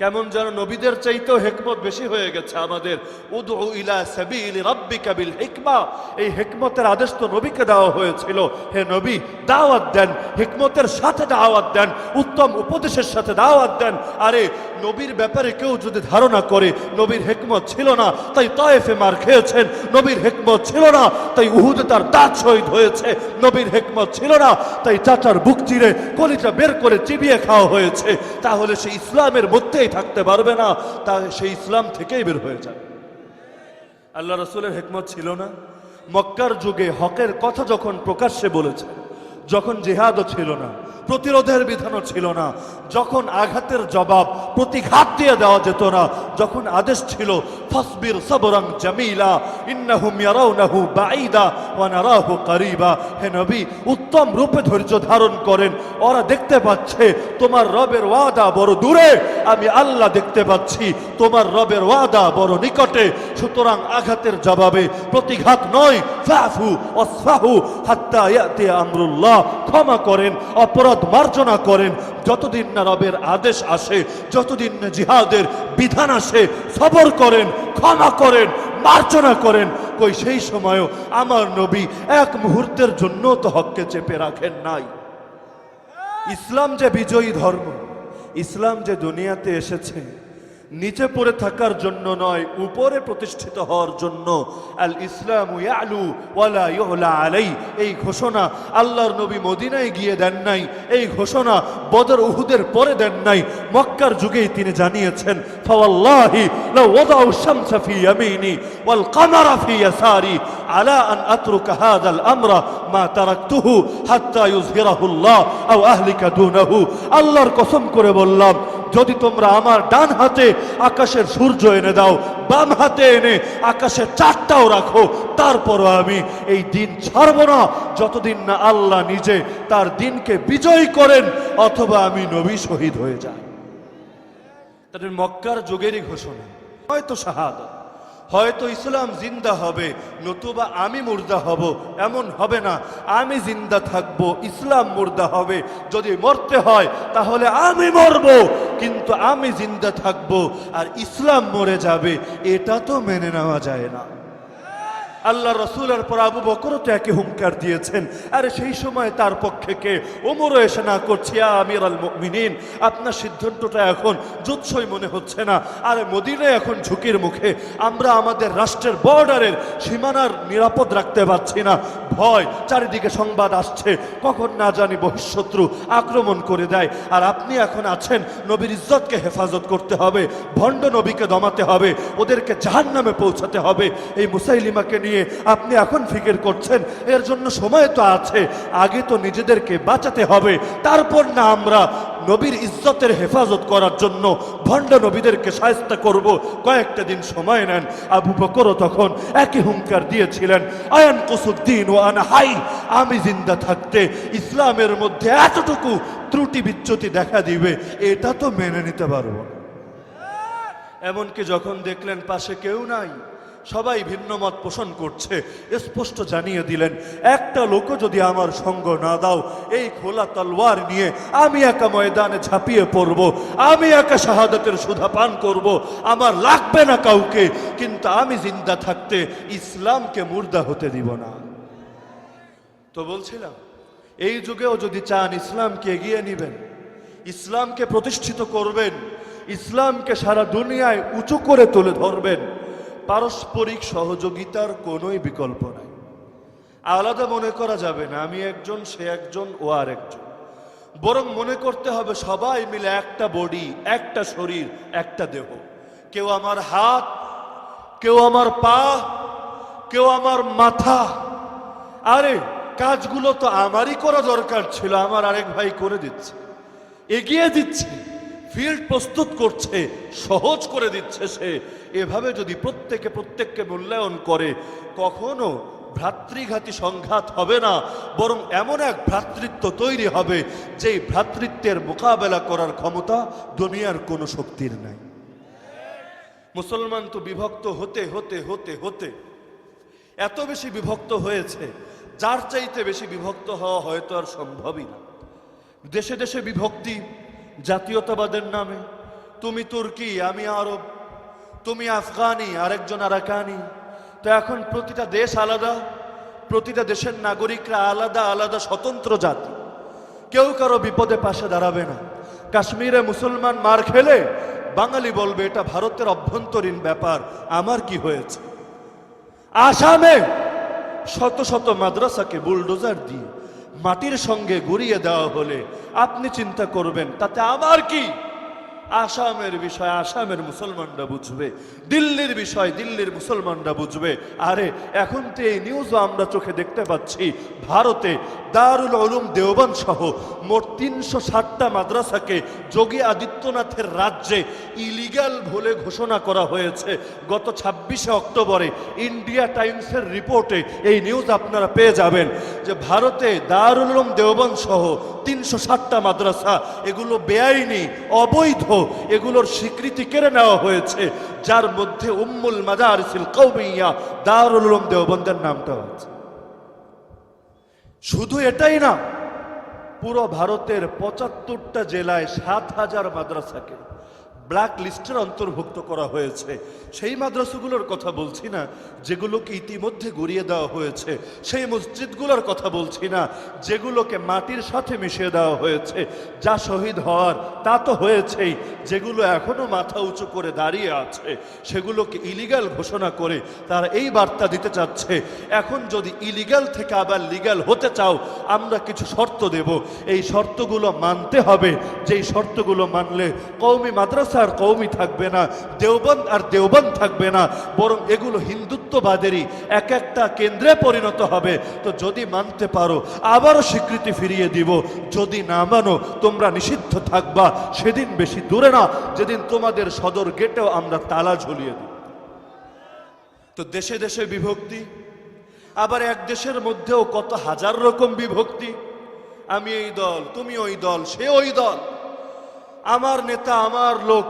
কেমন যেন নবীদের চাইতেও হিকমত বেশি হয়ে গেছে আমাদের। উদউ ইলা সাবিলি রাব্বিকা বিল হিকমা, এই হিকমতের আদেশ তো নবীকে দেওয়া হয়েছিল। হে নবী, দাওয়াত দেন, হিকমতের সাথে দাওয়াত দেন, উত্তম উপদেশের সাথে দাওয়াত দেন। আরে নবীর ব্যাপারে কেউ যদি ধারণা করে নবীর হিকমত ছিল না তাই তায়েফে মার খেয়েছেন, নবীর হিকমত ছিল না তাই উহুদে তার দাঁত শহীদ হয়েছে, নবীর হিকমত ছিল না তাই চাচার বুক চিরে কলিজা বের করে চিবিয়ে খাওয়া হয়েছে, তাহলে সে ইসলামের মধ্যেই থাকতে পারবে না, তা সেই ইসলাম থেকেই বের হয়ে যাবে। আল্লাহ রাসূলের হিকমত ছিল না? মক্কার যুগে হকের কথা যখন প্রকাশ্যে বলেছে, যখন জিহাদও ছিল না, প্রতিরোধের বিধানও ছিল না, যখন আঘাতের জবাব প্রতিঘাত দিয়ে দেওয়া যেত না, যখন আদেশ ছিল ফাসবির সাবরান জামিলা ইন্নাহুম ইয়ারাউনাহু বাঈদা ওয়া নারাহু করিবা, হে নবী উত্তম রূপে ধৈর্য ধারণ করেন, ওরা দেখতে পাচ্ছে তোমার রবের ওয়াদা বড় দূরে, আমি আল্লাহ দেখতে পাচ্ছি তোমার রবের ওয়াদা বড় নিকটে। সুতরাং আঘাতের জবাবে প্রতিঘাত নয়, ফাফু ওয়াসফাহু হাত্তা ইয়াতি আমরুল্লাহ, ক্ষমা করেন, অপরাধ মার্জনা করেন, যতদিন না রবের আদেশ আসে, যতদিন না জিহাদের বিধান আসে সবর করেন, ক্ষমা করেন, মার্জনা করেন। কই সেই সময়ও আমার নবী এক মুহূর্তের জন্য তো হককে চেপে রাখেন নাই। ইসলাম যে বিজয়ী ধর্ম, ইসলাম যে দুনিয়াতে এসেছে নিচে পড়ে থাকার জন্য নয়, উপরে প্রতিষ্ঠিত হওয়ার জন্য। আল ইসলামু ইয়ালু ওয়ালা ইউলা আলাই, এই ঘোষণা আল্লাহর নবী মদিনায় গিয়ে দেন নাই, এই ঘোষণা বদর উহুদের পরে দেন নাই, মক্কার যুগেই তিনি জানিয়েছেন ফাওয়াল্লাহি লাউ ওয়াদাউ শামসা ফি ইয়ামিনি ওয়াল কামারা ফি ইয়াসারি আলা আন আতরুকা হাযাল আমরা মা তারাকতুহু হাত্তা ইউযহিরাহু আল্লাহ আও আহলিকা দুনাহু। আল্লাহর কসম করে বললাম, যদি তোমরা আমার ডান হাতে আকাশের সূর্য এনে দাও, বাম হাতে এনে আকাশের চাঁদটাও রাখো, তারপরও আমি এই দিন ছাড়ব না যতদিন না আল্লাহ নিজে তার দিনকে বিজয় করেন অথবা আমি নবী শহীদ হয়ে যাই। তাদের মক্কার যুগেরই ঘোষণা, হয়তো শাহাদাত, হয়তো ইসলাম জিন্দা হবে, নতুবা আমি মুর্দা হব। এমন হবে না আমি জিন্দা থাকব ইসলাম মুর্দা হবে। যদি মরতে হয় তাহলে আমি মরব, কিন্তু আমি জিন্দা থাকব আর ইসলাম মরে যাবে, এটা তো মেনে নেওয়া যায় না। আল্লাহ রসুলের পর আবু বকরও তো একই হুঙ্কার দিয়েছেন। আরে সেই সময় তার পক্ষে কে? ওমরও এসে না করছি আমির আল মুমিনিন, আপনার সিদ্ধান্তটা এখন জুৎসই মনে হচ্ছে না। আরে মদিনায় এখন ঝুঁকির মুখে, আমরা আমাদের রাষ্ট্রের বর্ডারের সীমানার নিরাপদ রাখতে পারছি না। ভয়, চারিদিকে সংবাদ আসছে, কখন না জানি বহিঃশত্রু আক্রমণ করে দেয়। আর আপনি এখন আছেন নবীর ইজ্জতকে হেফাজত করতে হবে, ভণ্ড নবীকে দমাতে হবে, ওদেরকে জাহান্নামে পৌঁছাতে হবে। এই মুসাইলিমাকে নিয়ে আপনি এখন ফিকির করছেন, এর জন্য সময় তো আছে, আগে তো নিজেদেরকে বাঁচাতে হবে, তারপর না আমরা নবীর ইজ্জতের হেফাজত করার জন্য ভণ্ড নবীদেরকে শায়েস্তা করব। কয়েকটা দিন সময় নেন। আবু বকরও তখন একই হুঙ্কার দিয়েছিলেন, আয়ান কুসুদ্দিন ও আনা হাই, আমি জিন্দা থাকতে ইসলামের মধ্যে এতটুকু ত্রুটি বিচ্যুতি দেখা দিবে এটা তো মেনে নিতে পারব না। এমনকি যখন দেখলেন পাশে কেউ নাই, সবাই ভিন্ন মত পোষণ করছে, স্পষ্ট জানিয়ে দিলেন, একটা লোকও যদি আমার সঙ্গ না দাও, এই খোলা তলোয়ার নিয়ে আমি একা ময়দানে ঝাঁপিয়ে পড়ব, আমি একা শাহাদাতের সুধা পান করব, আমার লাগবে না কাউকে, কিন্তু আমি জিন্দা থাকতে ইসলামকে মুর্দা হতে দিব না। তো বলছিলাম, এই যুগেও যদি চান ইসলামকে এগিয়ে নেবেন, ইসলামকে প্রতিষ্ঠিত করবেন, ইসলামকে সারা দুনিয়ায় উঁচু করে তুলে ধরবেন, পারস্পরিক সহযোগিতার কোনোই বিকল্প নাই। আলাদা মনে করা যাবে না আমি একজন, সে একজন, ও আর একজন, বরং মনে করতে হবে সবাই মিলে একটা বডি, একটা শরীর, একটা দেহ। কেউ আমার হাত, কেউ আমার পা, কেউ আমার মাথা। আরে কাজগুলো তো আমারই করা দরকার ছিল, আমার আরেক ভাই করে দিচ্ছে, এগিয়ে দিচ্ছে, ফিল্ড প্রস্তুত করছে, সহজ করে দিচ্ছে সে। এভাবে যদি প্রত্যেককে মূল্যায়ন করে, কখনো ভ্রাতৃঘাতী সংঘাত হবে না, বরং এমন এক ভ্রাতৃত্ব তৈরি হবে যেই ভ্রাতৃত্বের মোকাবেলা করার ক্ষমতা দুনিয়ার কোনো শক্তির নাই। মুসলমান তো বিভক্ত হতে হতে হতে হতে এত বেশি বিভক্ত হয়েছে, যার চাইতে বেশি বিভক্ত হওয়া হয়তো আর সম্ভবই না। দেশে দেশে বিভক্তি, জাতীয়তাবাদের নামে, তুমি তুর্কি, আমি আরব, তুমি আফগানি, আরেকজন আরাকানি। তো এখন প্রতিটা দেশ আলাদা, প্রতিটা দেশের নাগরিকরা আলাদা আলাদা স্বতন্ত্র জাতি, কেউ কারো বিপদে পাশে দাঁড়াবে না। কাশ্মীরে মুসলমান মার খেলে বাঙালি বলবে এটা ভারতের অভ্যন্তরীণ ব্যাপার, আমার কি হয়েছে। আসামে শত শত মাদ্রাসাকে বুলডোজার দিয়ে মাটির সঙ্গে গুড়িয়ে দেওয়া হলে আপনি চিন্তা করবেন তাতে আমার কি। আসামের বিষয় আসামের মুসলমানরা বুঝবে, দিল্লির বিষয় দিল্লির মুসলমানরা বুঝবে। আরে এখন তো এই নিউজও আমরা চোখে দেখতে পাচ্ছি, ভারতে দারুল উলুম দেওবন্দ সহ মোট ৩৬০টা মাদ্রাসাকে যোগী আদিত্যনাথের রাজ্যে ইলিগাল বলে ঘোষণা করা হয়েছে। গত ২৬শে অক্টোবরে ইন্ডিয়া টাইমসের রিপোর্টে এই নিউজ আপনারা পেয়ে যাবেন যে ভারতে দারুল উলুম দেওবন্দ সহ ৩৬০টা মাদ্রাসা, এগুলো বেআইনি, অবৈধ, এগুলোর স্বীকৃতি কেড়ে নেওয়া হয়েছে, যার মধ্যে উম্মুল মাদারিসিল কওমিয়া দারুল উলুম দেওবন্দের নামটা আছে। শুধু এটাই না, পুরো ভারতের ৭৫টা জেলায় ৭,০০০ মাদ্রাসাকে ব্ল্যাক লিস্টের অন্তর্ভুক্ত করা হয়েছে। সেই মাদ্রাসাগুলোর কথা বলছি না যেগুলোকে ইতিমধ্যে গড়িয়ে দেওয়া হয়েছে, সেই মসজিদগুলোর কথা বলছি না যেগুলোকে মাটির সাথে মিশিয়ে দেওয়া হয়েছে। যা শহীদ হওয়ার তা তো হয়েছেই, যেগুলো এখনো মাথা উঁচু করে দাঁড়িয়ে আছে সেগুলোকে ইলিগাল ঘোষণা করে তারা এই বার্তা দিতে চাচ্ছে, এখন যদি ইলিগাল থেকে আবার লিগ্যাল হতে চাও আমরা কিছু শর্ত দেব, এই শর্তগুলো মানতে হবে। যেই শর্তগুলো মানলে কওমি মাদ্রাসা আর কওমি থাকবে না, দেওবন্দ আর দেওবন্দ থাকবে না, বরং এগুলো হিন্দুত্ববাদেরই এক একটা কেন্দ্রে পরিণত হবে। তো যদি মানতে পারো আবারও স্বীকৃতি ফিরিয়ে দিব, যদি না মানো তোমরা নিষিদ্ধ থাকবা। সেদিন বেশি দূরে না যেদিন তোমাদের সদর গেটেও আমরা তালা ঝুলিয়ে দিব। তো দেশে দেশে বিভক্তি, আবার এক দেশের মধ্যেও কত হাজার রকম বিভক্তি। আমি এই দল, তুমি ওই দল, সে ওই দল, আমার নেতা আমার লোক,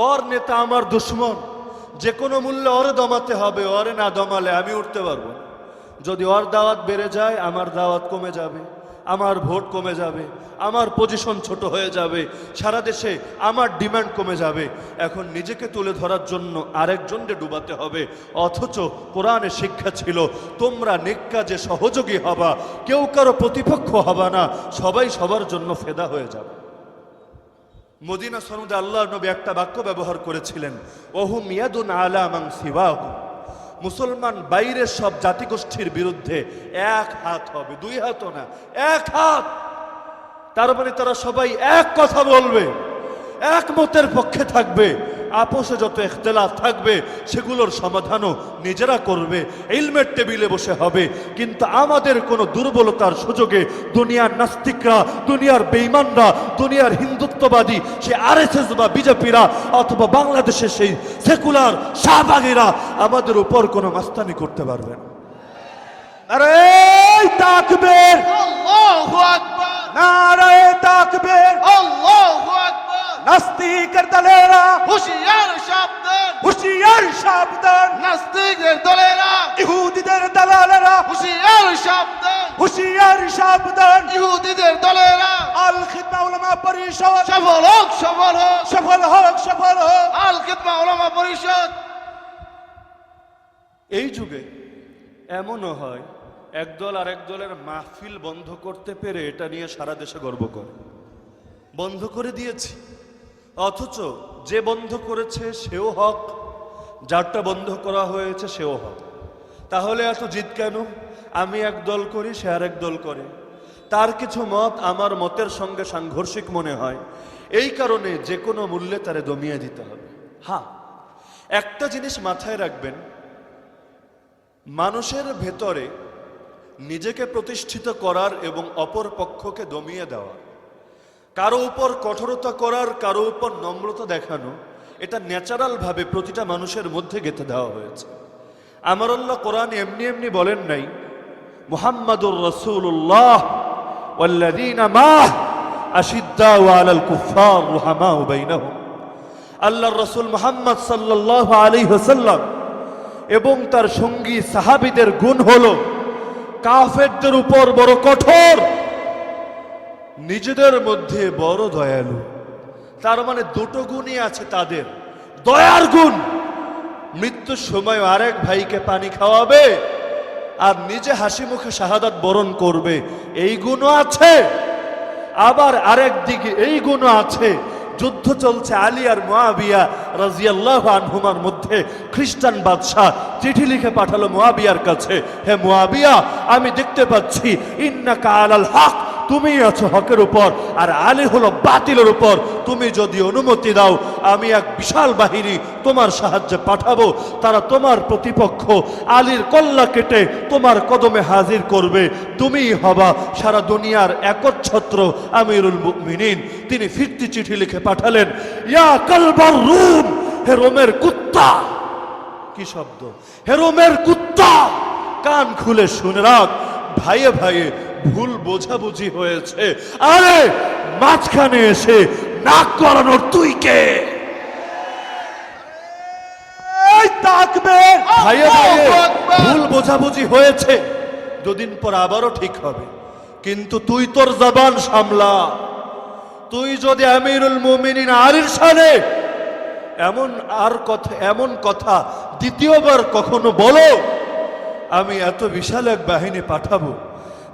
ওর নেতা আমার দুশ্মন, যে কোনো মূল্যে ওরে দমাতে হবে, ওরে না দমালে আমি উঠতে পারবো না। যদি ওর দাওয়াত বেড়ে যায় আমার দাওয়াত কমে যাবে, আমার ভোট কমে যাবে, আমার পজিশন ছোট হয়ে যাবে, সারা দেশে আমার ডিমান্ড কমে যাবে। এখন নিজেকে তুলে ধরার জন্য আরেকজনকে ডুবাতে হবে, অথচ কোরআনে শিক্ষা ছিল তোমরা নেক কাজে সহযোগী হবা, কেউ কারো প্রতিপক্ষ হবা না, সবাই সবার জন্য ফেদা হয়ে যাবে। মদিনা সনদে আল্লাহর নবী একটা বাক্য ব্যবহার করেছিলেন, ওহুম ইয়াদুন আলা মান সিওয়াহুম, মুসলমান বাইরের সব জাতিগোষ্ঠীর বিরুদ্ধে এক হাত হবে, দুই হাতও না, এক হাত। তার মানে তারা সবাই এক কথা বলবে, এক মতের পক্ষে থাকবে, আপোষে যত ইখতিলাফ থাকবে সেগুলোর সমাধানও নিজেরা করবে, ইলমের টেবিলে বসে হবে। কিন্তু আমাদের কোনো দুর্বলতার সুযোগে দুনিয়ার নাস্তিকরা, দুনিয়ার বেঈমানরা, দুনিয়ার হিন্দুত্ববাদী সে আরএসএস বা বিজেপিরা অথবা বাংলাদেশের সেই সেকুলার শাহবাগীরা আমাদের উপর কোনো মাস্তানি করতে পারবে না। আরে তাকবীর, আল্লাহু আকবার, নারে তাকবীর, আল্লাহু আকবার। নাস্তিকের দলেরা হুঁশিয়ার সাবধান, হুঁশিয়ার সাবধান, নাস্তিকদের দলেরা ইহুদিদের দালালেরা হুঁশিয়ার সাবধান, হুঁশিয়ার সাবধান। ইহুদিদের দলেরা আল খিদমা উলামা পরিষদ সফল হোক, সফল হোক, সফল হোক, সফল হোক। আল খিদমা উলামা পরিষদ। এই যুগে এমনও হয় একদল আর এক দলের মাহফিল বন্ধ করতে পেরে এটা নিয়ে সারা দেশে গর্ব করে, বন্ধ করে দিয়েছি, অথচ যে বন্ধ করেছে সেও হক, যারটা বন্ধ করা হয়েছে সেও হক। তাহলে এত জিদ কেন? আমি এক দল করি, সে আর এক দল করে, তার কিছু মত আমার মতের সঙ্গে সাংঘর্ষিক মনে হয়, এই কারণে যে কোনো মূল্যে তারে দমিয়ে দিতে হবে। হ্যাঁ, একটা জিনিস মাথায় রাখবেন, মানুষের ভেতরে নিজেকে প্রতিষ্ঠিত করার এবং অপর পক্ষকে দমিয়ে দেওয়া, কারো উপর কঠোরতা করার, কারো উপর নম্রতা দেখানো, এটা ন্যাচারালভাবে প্রতিটা মানুষের মধ্যে গেঁথে দেওয়া হয়েছে। আমার আল্লাহ কোরআন এমনি এমনি বলেন নাই মুহাম্মাদুর রাসূলুল্লাহ ওয়াল্লাযীনা মাহ আশিদ্দাউ আলাল কুফফার রুহামাউ বাইনাহুম। আল্লাহর রাসূল মুহাম্মদ সাল্লাল্লাহু আলাইহি ওয়াসাল্লাম এবং তার সঙ্গী সাহাবীদের গুণ হলো কাফেরদের উপর বড় কঠোর, নিজেদের মধ্যে বড় দয়ালু। তার মানে দুটো গুণই আছে তাদের, দয়ার গুণ, মৃত্যুর সময় আরেক ভাইকে পানি খাওয়াবে আর নিজে হাসি মুখে শাহাদাত বরণ করবে, এই গুণও আছে। আবার আরেক দিকে এই গুণও আছে, যুদ্ধ চলছে আলী আর মুয়াবিয়া রাদিয়াল্লাহু আনহুমার মধ্যে, খ্রিস্টান বাদশাহ চিঠি লিখে পাঠালো মুয়াবিয়ার কাছে, হে মুয়াবিয়া, আমি দেখতে পাচ্ছি ইন্নাকা আলাল হক, তুমি আছো হকের উপর আর আলী হলো বাতিলের উপর, তুমি যদি অনুমতি দাও আমি এক বিশাল বাহিনী তোমার সাহায্যে পাঠাবো, তারা তোমার প্রতিপক্ষ আলীর কল্লা কেটে তোমার কদমে হাজির করবে, তুমিই হবা সারা দুনিয়ার একচ্ছত্র আমিরুল মুমিনিন। তিনি ফিরতি চিঠি লিখে পাঠালেন, ইয়া কালবার রুম, হে রোমের কুত্তা। কি শব্দ? হে রোমের কুত্তা, কান খুলে শুনে রাখ, ভাইয়ে ভাইয়ে ভুল বোঝাবুঝি হয়েছে, আরে মাঝখানে এসে নাক করানোর তুই কে? এই তাকবীর, ভাইয়ে ভাইয়ে ভুল বোঝাবুঝি হয়েছে, দুদিন পর আবারও ঠিক হবে, কিন্তু তুই তোর জবান সামলা। তুই যদি আমিরুল মুমিনিন আলীর শানে এমন কথা দ্বিতীয়বার কখনো বলো, আমি এত বিশাল এক বাহিনী পাঠাবো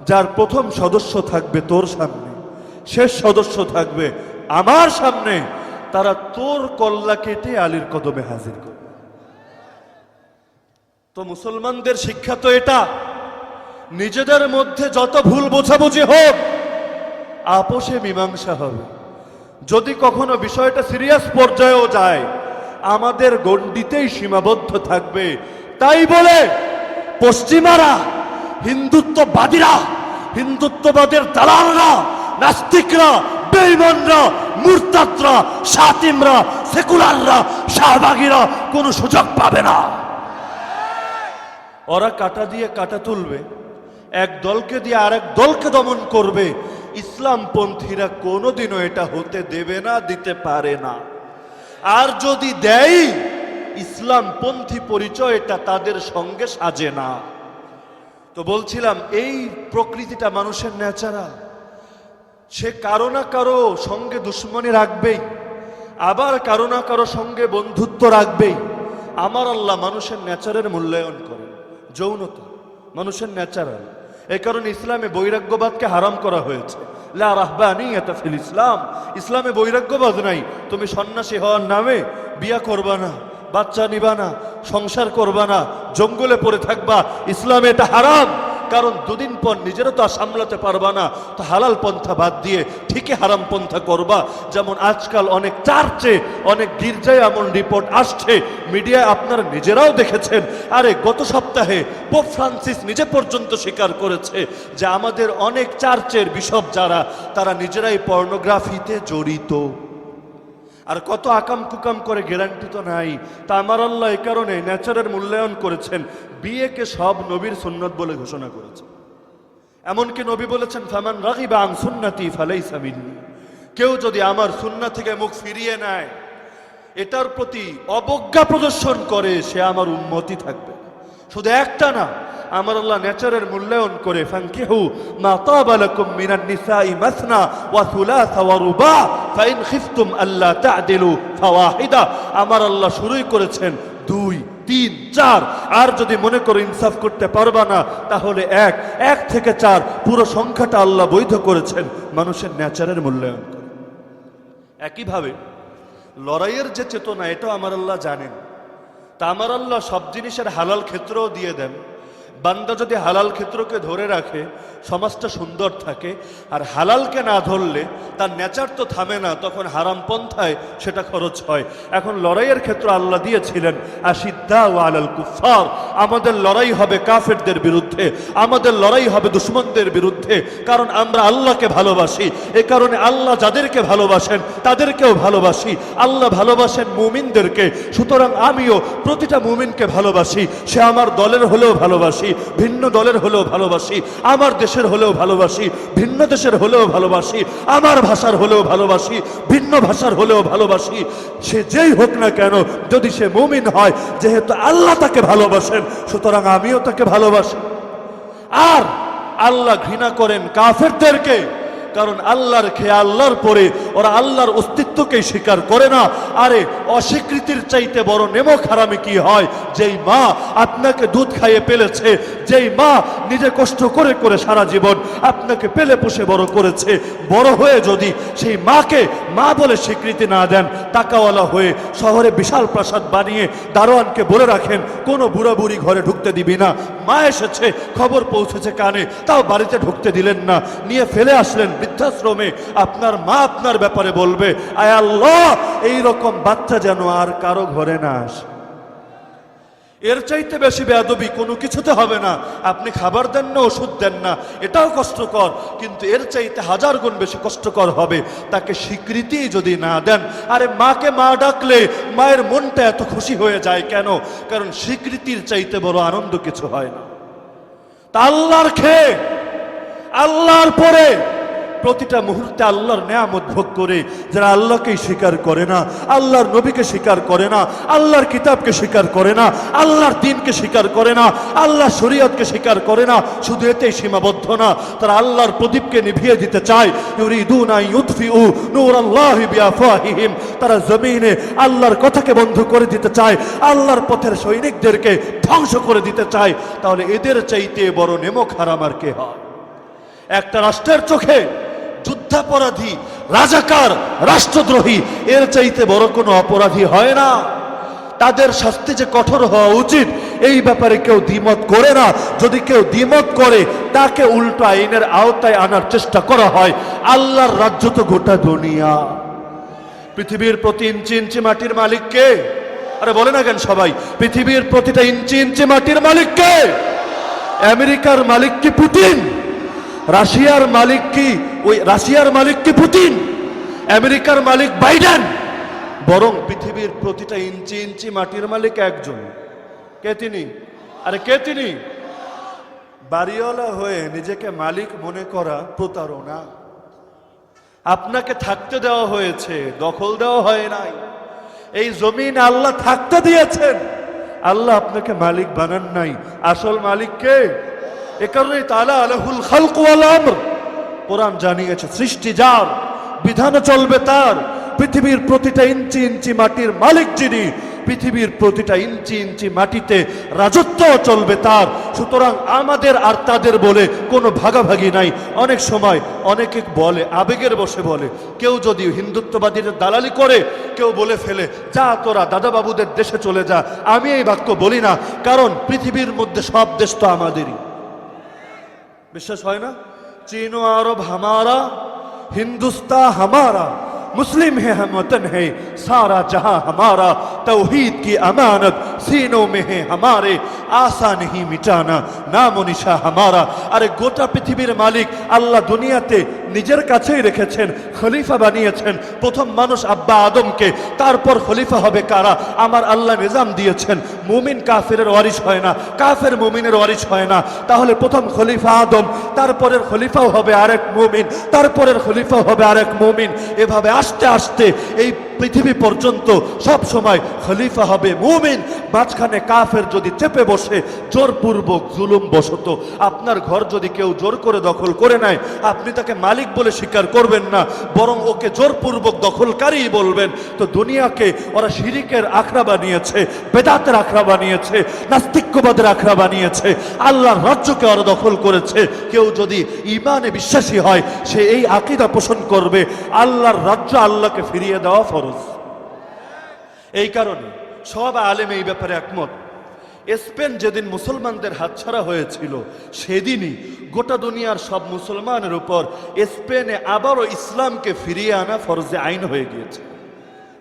যার প্রথম সদস্য থাকবে তোর সামনে, শেষ সদস্য থাকবে আমার সামনে, তারা তোর কল্লা কেটে আলীর কদমে হাজির করবে। তো মুসলমানদের শিক্ষা তো এটা, নিজেদের মধ্যে যত ভুল বোঝাবুঝি হোক আপোষে মীমাংসা হবে। যদি কখনো বিষয়টা সিরিয়াস পর্যায়েও যায় আমাদের গণ্ডিতেই সীমাবদ্ধ থাকবে। তাই বলে পশ্চিমারা, হিন্দুত্ববাদীরা, হিন্দুত্ববাদের দালালরা, নাস্তিকরা, বেঈমানরা, মুরতাদরা, শাতিমরা, সেকুলাররা, শাহবাগীরা কোনো সুযোগ পাবে না। ওরা কাটা দিয়ে কাটা তুলবে, এক দলকে দিয়ে আরেক দলকে দমন করবে। ইসলামপন্থীরা কোনোদিনও এটা হতে দেবে না, দিতে পারে না। আর যদি দেয়, ইসলামপন্থী পরিচয় এটা তাদের সঙ্গে সাজে না। তো বলছিলাম এই প্রকৃতিটা মানুষের ন্যাচারাল, সে কারো না কারো সঙ্গে দুশ্মনী রাখবেই, আবার কারো না কারো সঙ্গে বন্ধুত্ব রাখবেই। আমার আল্লাহ মানুষের ন্যাচারের মূল্যায়ন করেন। যৌনতা মানুষের ন্যাচারাল, এই কারণে ইসলামে বৈরাগ্যবাদকে হারাম করা হয়েছে। লা রাহবানিয়াতা ফিল ইসলাম, ইসলামে বৈরাগ্যবাদ নাই। তুমি সন্ন্যাসী হওয়ার নামে বিয়া করবা না, বাচ্চা নিবা না, সংসার করবা না, জঙ্গলে পড়ে থাকবা, ইসলামে এটা হারাম। কারণ দুদিন পর নিজেরও তো আর সামলাতে পারবা না, তো হালাল পন্থা বাদ দিয়ে ঠিকই হারাম পন্থা করবা। যেমন আজকাল অনেক চার্চে, অনেক গির্জায় এমন রিপোর্ট আসছে, মিডিয়ায় আপনারা নিজেরাও দেখেছেন। আরে গত সপ্তাহে পোপ ফ্রান্সিস নিজে পর্যন্ত স্বীকার করেছে যে আমাদের অনেক চার্চের বিশপ যারা, তারা নিজেরাই পর্নোগ্রাফিতে জড়িত। আর কত আকাম কুকাম করে গ্যারান্টি তো নাই। তা আমার আল্লাহ এই কারণে ন্যাচারের মূল্যায়ন করেছেন, বিয়েকে সব নবীর সুন্নত বলে ঘোষণা করেছেন। এমনকি নবী বলেছেন, ফামান রাগিবা আন সুন্নতি ফালাইসা মিন্নি, কেউ যদি আমার সুন্নাত থেকে মুখ ফিরিয়ে নেয়, এটার প্রতি অবজ্ঞা প্রদর্শন করে, সে আমার উম্মতি থাকবে। শুধু একটা না, আমার আল্লাহ নেচারের মূল্যায়ন করে ফানকিহু মা তাবা লাকুম মিনান নিসাই মাসনা ওয়া সুলাসা ওয়া রুবা ফাইন খিফতুম আল্লা তা'দিলু ফাওয়াহিদা। আমার আল্লাহ শুরুই করেছেন 2, 3, 4। আর যদি মনে করো ইনসাফ করতে পারবা না, তাহলে 1 থেকে 4 পুরো সংখ্যাটা আল্লাহ বৈধ করেছেন মানুষের নেচারের মূল্যায়ন করে। একইভাবে লড়াইয়ের যে চেতনা, এটাও আমার আল্লাহ জানেন। তা আমার আল্লাহ সব জিনিসের হালাল ক্ষেত্রও দিয়ে দেন। বান্দা যদি হালাল ক্ষেত্রকে ধরে রাখে, সমাজটা সুন্দর থাকে। আর হালালকে না ধরলে তার নেচার তো থামে না, তখন হারাম পন্থায় সেটা খরচ হয়। এখন লড়াইয়ের ক্ষেত্র আল্লাহ দিয়েছিলেন আশিদ্দাউ আলাল কুফার, আমাদের লড়াই হবে কাফেরদের বিরুদ্ধে, আমাদের লড়াই হবে দুশমনদের বিরুদ্ধে। কারণ আমরা আল্লাহকে ভালোবাসি, এ কারণে আল্লাহ যাদেরকে ভালোবাসেন তাদেরকেও ভালোবাসি। আল্লাহ ভালোবাসেন মুমিনদেরকে, সুতরাং আমিও প্রতিটা মুমিনকে ভালোবাসি। সে আমার দলের হলেও ভালোবাসি, ভিন্ন দলের হলেও ভালোবাসি, আমার দেশের হলেও ভালোবাসি, ভিন্ন দেশের হলেও ভালোবাসি, আমার ভাষার হলেও ভালোবাসি, ভিন্ন ভাষার হলেও ভালোবাসি। সে যেই হোক না কেন, যদি সে মুমিন হয়, যেহেতু আল্লাহ তাকে ভালোবাসেন, সুতরাং আমিও তাকে ভালোবাসি। আর আল্লাহ ঘৃণা করেন কাফেরদেরকে, কারণ আল্লাহর খেয়ে আল্লাহর পরে ওরা আল্লাহর অস্তিত্বকেই স্বীকার করে না। আরে অস্বীকৃতির চাইতে বড় নেমক হারামি কি হয়? যেই মা আপনাকে দুধ খাইয়ে পেলেছে, যেই মা নিজে কষ্ট করে করে সারা জীবন আপনাকে পেলে পুষে বড় করেছে, বড় হয়ে যদি সেই মাকে মা বলে স্বীকৃতি না দেন, টাকাওয়ালা হয়ে শহরে বিশাল প্রাসাদ বানিয়ে দারোয়ানকে বলে রাখেন কোনো বুড়া বুড়ি ঘরে ঢুকতে দিবি না, মা এসেছে, খবর পৌঁছেছে কানে, তাও বাড়িতে ঢুকতে দিলেন না, নিয়ে ফেলে আসলেন বৃদ্ধাশ্রমে, আপনার মা আপনার ব্যাপারে বলবে, আয় আল্লাহ এইরকম বাচ্চা যেন আর কারো ঘরে না আসে। এর চাইতে বেশি বেয়াদবি কোনো কিছুতে হবে না। আপনি খাবার দেন না, ওষুধ দেন না, এটাও কষ্টকর, কিন্তু এর চাইতে 1000 গুণ বেশি কষ্টকর হবে তাকে স্বীকৃতি যদি না দেন। আরে মাকে মা ডাকলে মায়ের মনটা এত খুশি হয়ে যায় কেন? কারণ স্বীকৃতির চাইতে বড় আনন্দ কিছু হয় না। তা আল্লাহর খেয়ে আল্লাহর পরে প্রতিটা মুহূর্তে আল্লাহর নেয়ামত ভোগ করে যারা আল্লাহকেই স্বীকার করে না, আল্লাহর নবীকে স্বীকার করে না, আল্লাহর কিতাবকে স্বীকার করে না, আল্লাহর দ্বীনকে স্বীকার করে না, আল্লাহর শরীয়তকে স্বীকার করে না, শুধু এতেই সীমাবদ্ধ না, তারা আল্লাহর প্রদীপকে নিভিয়ে দিতে চায়। ইউরিদুনা ইউতফিউ নূরাল্লাহি বিআফওয়াহিহিম, তারা জমিনে আল্লাহর কথাকে বন্ধ করে দিতে চায়, আল্লাহর পথের সৈনিকদেরকে ধ্বংস করে দিতে চায়। তাহলে এদের চাইতে বড় নেমক হারাম আর কে হয়? একটা রাষ্ট্রের চোখে যুদ্ধাপরাধী, রাজাকার, রাষ্ট্রদ্রোহী এর চাইতে বড় কোনো অপরাধী হয় না। তাদের শাস্তি যে কঠোর হওয়া উচিত এই ব্যাপারে কেউ দ্বিমত করে না। যদি কেউ দ্বিমত করে তাকে উল্টো আইনের আওতায় আনার চেষ্টা করা হয়। আল্লাহর রাজ্য তো গোটা দুনিয়া। পৃথিবীর প্রতি ইঞ্চি ইঞ্চি মাটির মালিক কে? আরে বলে না কেন সবাই? পৃথিবীর প্রতিটা ইঞ্চি ইঞ্চি মাটির মালিক কে? আমেরিকার মালিক কি পুতিন? রাশিয়ার মালিক কি রাশিয়ার মালিক কি পুতিন? আমেরিকার মালিক বাইডেন? বরং পৃথিবীর প্রতিটা ইঞ্চি ইঞ্চি মাটির মালিক একজন। কে তিনি? আরে কে তিনি? বাড়িওয়ালা হয়ে নিজেকে মালিক মনে করা প্রতারণা। আপনাকে থাকতে দেওয়া হয়েছে, দখল দেওয়া হয় নাই। এই জমিন আল্লাহ থাকতে দিয়েছেন, আল্লাহ আপনাকে মালিক বানান নাই। আসল মালিক কে? এ কারণে তাআলা আলাহুল খালক ওয়াল আমর, কোরআন জানিয়েছে সৃষ্টি যার, বিধান চলবে তার। পৃথিবীর প্রতিটা ইঞ্চি ইঞ্চি মাটির মালিক যিনি, পৃথিবীর প্রতিটা ইঞ্চি ইঞ্চি মাটিতে রাজত্ব চলবে তার। সুতরাং আমাদের আর তাদের বলে কোনো ভাগাভাগি নাই। অনেক সময় অনেকে বলে, আবেগের বসে বলে, কেউ যদি হিন্দুত্ববাদীদের দালালি করে কেউ বলে ফেলে, যা তোরা দাদাবাবুদের দেশে চলে যা। আমি এই বাক্য বলি না, কারণ পৃথিবীর মধ্যে সব দেশ তো আমাদেরই। বিশ্বাস হয় না? চীন ও আরব হামারা, हिंदुस्तान हमारा, मुस्लिम है हम वतन है सारा जहां हमारा, तौहीद की अमानत सीनों में है हमारे, आशा नहीं मिटाना नाम निशा हमारा। अरे गोटा पृथिवीर मालिक আল্লাহ দুনিয়াতে নিজের কাছেই রেখেছেন, খলিফা বানিয়েছেন। প্রথম মানুষ আব্বা আদমকে, তারপর খলিফা হবে কারা? আমার আল্লাহ নিজাম দিয়েছেন, মুমিন কাফেরের ওয়ারিশ হয় না, কাফের মুমিনের ওয়ারিশ হয় না। তাহলে প্রথম খলিফা আদম, তারপরের খলিফাও হবে আরেক মুমিন, তারপরের খলিফাও হবে আরেক মুমিন। এভাবে আস্তে আস্তে এই পৃথিবী পর্যন্ত সব সময় খলিফা হবে মুমিন। মাঝখানে কাফের যদি চেপে বসে জোরপূর্বক জুলুম বশত, আপনার ঘর যদি কেউ জোর করে দখল করে নেয়, আপনি তাকে মালিক বলে স্বীকার করবেন না, বরং ওকে জোরপূর্বক দখলকারী বলবেন। তো দুনিয়াকে ওরা শিরিকের আখড়া বানিয়েছে, বেদাতের আখড়া বানিয়েছে, নাস্তিক্যবাদের আখড়া বানিয়েছে, আল্লাহর রাজ্যকে ওরা দখল করেছে। কেউ যদি ঈমানে বিশ্বাসী হয় সে এই আকীদা পোষণ করবে, আল্লাহর রাজ্য আল্লাহকে ফিরিয়ে দেওয়া ফরজ। এই কারণে সব আলেম এই ব্যাপারে একমত। স্পেন যেদিন মুসলমানদের হাতছাড়া হয়েছিল সেদিনই গোটা দুনিয়ার সব মুসলমানের উপর স্পেনে আবারও ইসলামকে ফিরিয়ে আনা ফরজে আইন হয়ে গিয়েছে।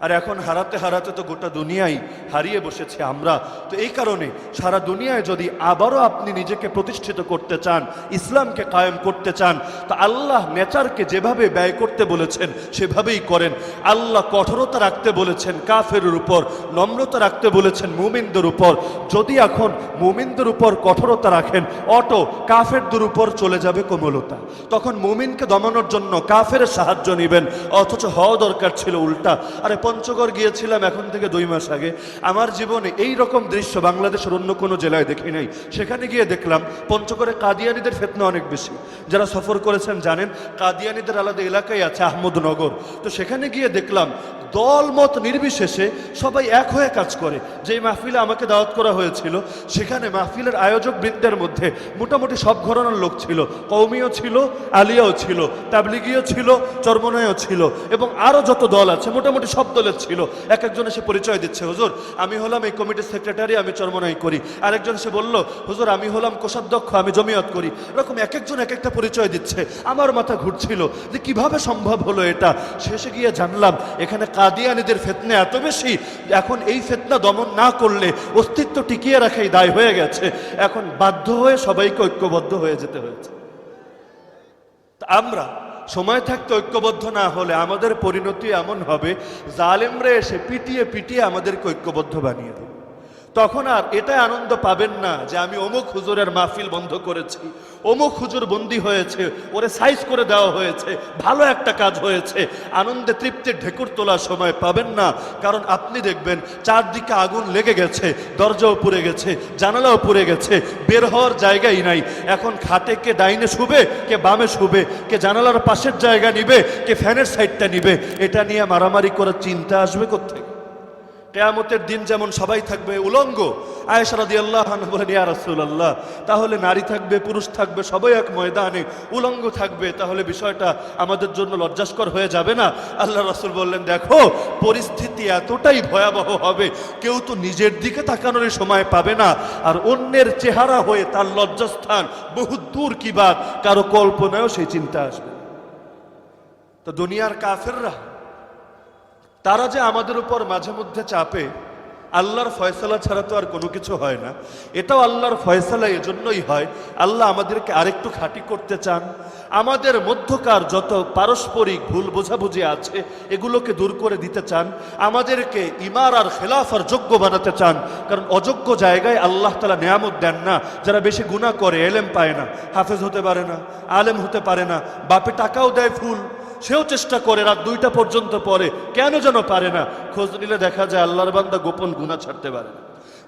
আর এখন হারাতে হারাতে তো গোটা দুনিয়ায় হারিয়ে বসেছে আমরা। তো এই কারণে সারা দুনিয়ায় যদি আবারও আপনি নিজেকে প্রতিষ্ঠিত করতে চান, ইসলামকে কায়েম করতে চান, তো আল্লাহ নেচারকে যেভাবে ব্যয় করতে বলেছেন সেভাবেই করেন। আল্লাহ কঠোরতা রাখতে বলেছেন কাফেরের উপর, নম্রতা রাখতে বলেছেন মুমিনদের উপর। যদি এখন মুমিনদের উপর কঠোরতা রাখেন, অটো কাফেরদের উপর চলে যাবে কোমলতা। তখন মুমিনকে দমানোর জন্য কাফের সাহায্য নেবেন, অথচ হওয়া দরকার ছিল উল্টা। আরে পঞ্চগড় গিয়েছিলাম এখন থেকে 2 মাস আগে, আমার জীবনে এই রকম দৃশ্য বাংলাদেশের অন্য কোনো জেলায় দেখি নাই। সেখানে গিয়ে দেখলাম পঞ্চগড়ে কাদিয়ানীদের ফিতনা অনেক বেশি। যারা সফর করেছেন জানেন, কাদিয়ানীদের আলাদা এলাকায় আছে আহমদনগর। তো সেখানে গিয়ে দেখলাম দল মত নির্বিশেষে সবাই এক হয়ে কাজ করে। যেই মাহফিলে আমাকে দাওয়াত করা হয়েছিল সেখানে মাহফিলের আয়োজক বৃন্দের মধ্যে মোটামুটি সব ঘরানার লোক ছিল, কওমিও ছিল, আলিয়াও ছিল, তাবলিগিও ছিল, চরমনায়ও ছিল, এবং আরো যত দল আছে মোটামুটি সব দলের ছিল। এক একজন এসে পরিচয় দিচ্ছে, হুজুর আমি হলাম এই কমিটির সেক্রেটারি, আমি চরমনাই করি। আরেকজন এসে বলল, হুজুর আমি হলাম কোষাধ্যক্ষ, আমি জমিয়ত করি। এরকম এক একজন এক একটা পরিচয় দিচ্ছে। আমার মাথা ঘুরছিল যে কিভাবে সম্ভব হলো এটা। শেষে গিয়ে জানলাম এখানে কাদিয়ানীদের ফিতনা এত বেশি, এখন এই ফিতনা দমন না করলে অস্তিত্ব টিকিয়ে রাখাই দায় হয়ে গেছে। এখন বাধ্য হয়ে সবাইকে ঐক্যবদ্ধ হয়ে যেতে হয়েছে। আমরা সময় থাকতে ঐক্যবদ্ধ না হলে আমাদের পরিণতি এমন হবে, জালেমরা এসে পিটিয়ে পিটিয়ে আমাদেরকে ঐক্যবদ্ধ বানিয়ে দেবে। তখন আর এটাই আনন্দ পাবেন না যে আমি অমুক হুজুরের মাহফিল বন্ধ করেছি, অমুক হুজুর বন্দী হয়েছে, ওরে সাইজ করে দেওয়া হয়েছে, ভালো একটা কাজ হয়েছে, আনন্দে তৃপ্তির ঢেকুর তোলার সময় পাবেন না। কারণ আপনি দেখবেন চারদিকে আগুন লেগে গেছে, দরজাও পুড়ে গেছে, জানালাও পুড়ে গেছে, বের হওয়ার জায়গাই নাই। এখন খাটে কে ডাইনে শুবে, কে বামে শুবে, কে জানালার পাশের জায়গা নিবে, কে ফ্যানের সাইডটা নিবে, এটা নিয়ে মারামারি করার চিন্তা আসবে কোত্থেকে? কিয়ামতের দিন যেমন সবাই থাকবে উলঙ্গ, আয়েশা রাদিয়াল্লাহু আনহা বলেন, ইয়া রাসূলুল্লাহ, তাহলে নারী থাকবে, পুরুষ থাকবে, সবাই এক ময়দানে উলঙ্গ থাকবে, তাহলে বিষয়টা আমাদের জন্য লজ্জাস্কর হয়ে যাবে না? আল্লাহ রাসূল বললেন, দেখো পরিস্থিতি এতটাই ভয়াবহ হবে, কেউ তো নিজের দিকে তাকানোর সময় পাবে না, আর অন্যের চেহারা হয়ে তার লজ্জাস্থান বহু দূর কি বাত, কারো কল্পনায়ও সেই চিন্তা আসবে। তো দুনিয়ার কাফেররা তারা যে আমাদের উপর মাঝে মধ্যে চাপে, আল্লাহর ফয়সালা ছাড়া তো আর কোনো কিছু হয় না। এটাও আল্লাহর ফয়সালা এজন্যই হয়, আল্লাহ আমাদেরকে আরেকটু খাঁটি করতে চান, আমাদের মধ্যকার যত পারস্পরিক ভুল বোঝাবুঝি আছে এগুলোকে দূর করে দিতে চান, আমাদেরকে ইমার আর খেলাফার যোগ্য বানাতে চান। কারণ অযোগ্য জায়গায় আল্লাহ তাআলা নেয়ামত দেন না। যারা বেশি গুনাহ করে, এলেম পায় না, হাফেজ হতে পারে না, আলেম হতে পারে না, বাপে টাকাও দেয় ফুল, সেও চেষ্টা করে রাত 2টা পর্যন্ত পরে, কেন যেন পারে না। খোঁজ নিলে দেখা যায় আল্লাহর বান্দা গোপন গুনাহ ছাড়তে পারে না,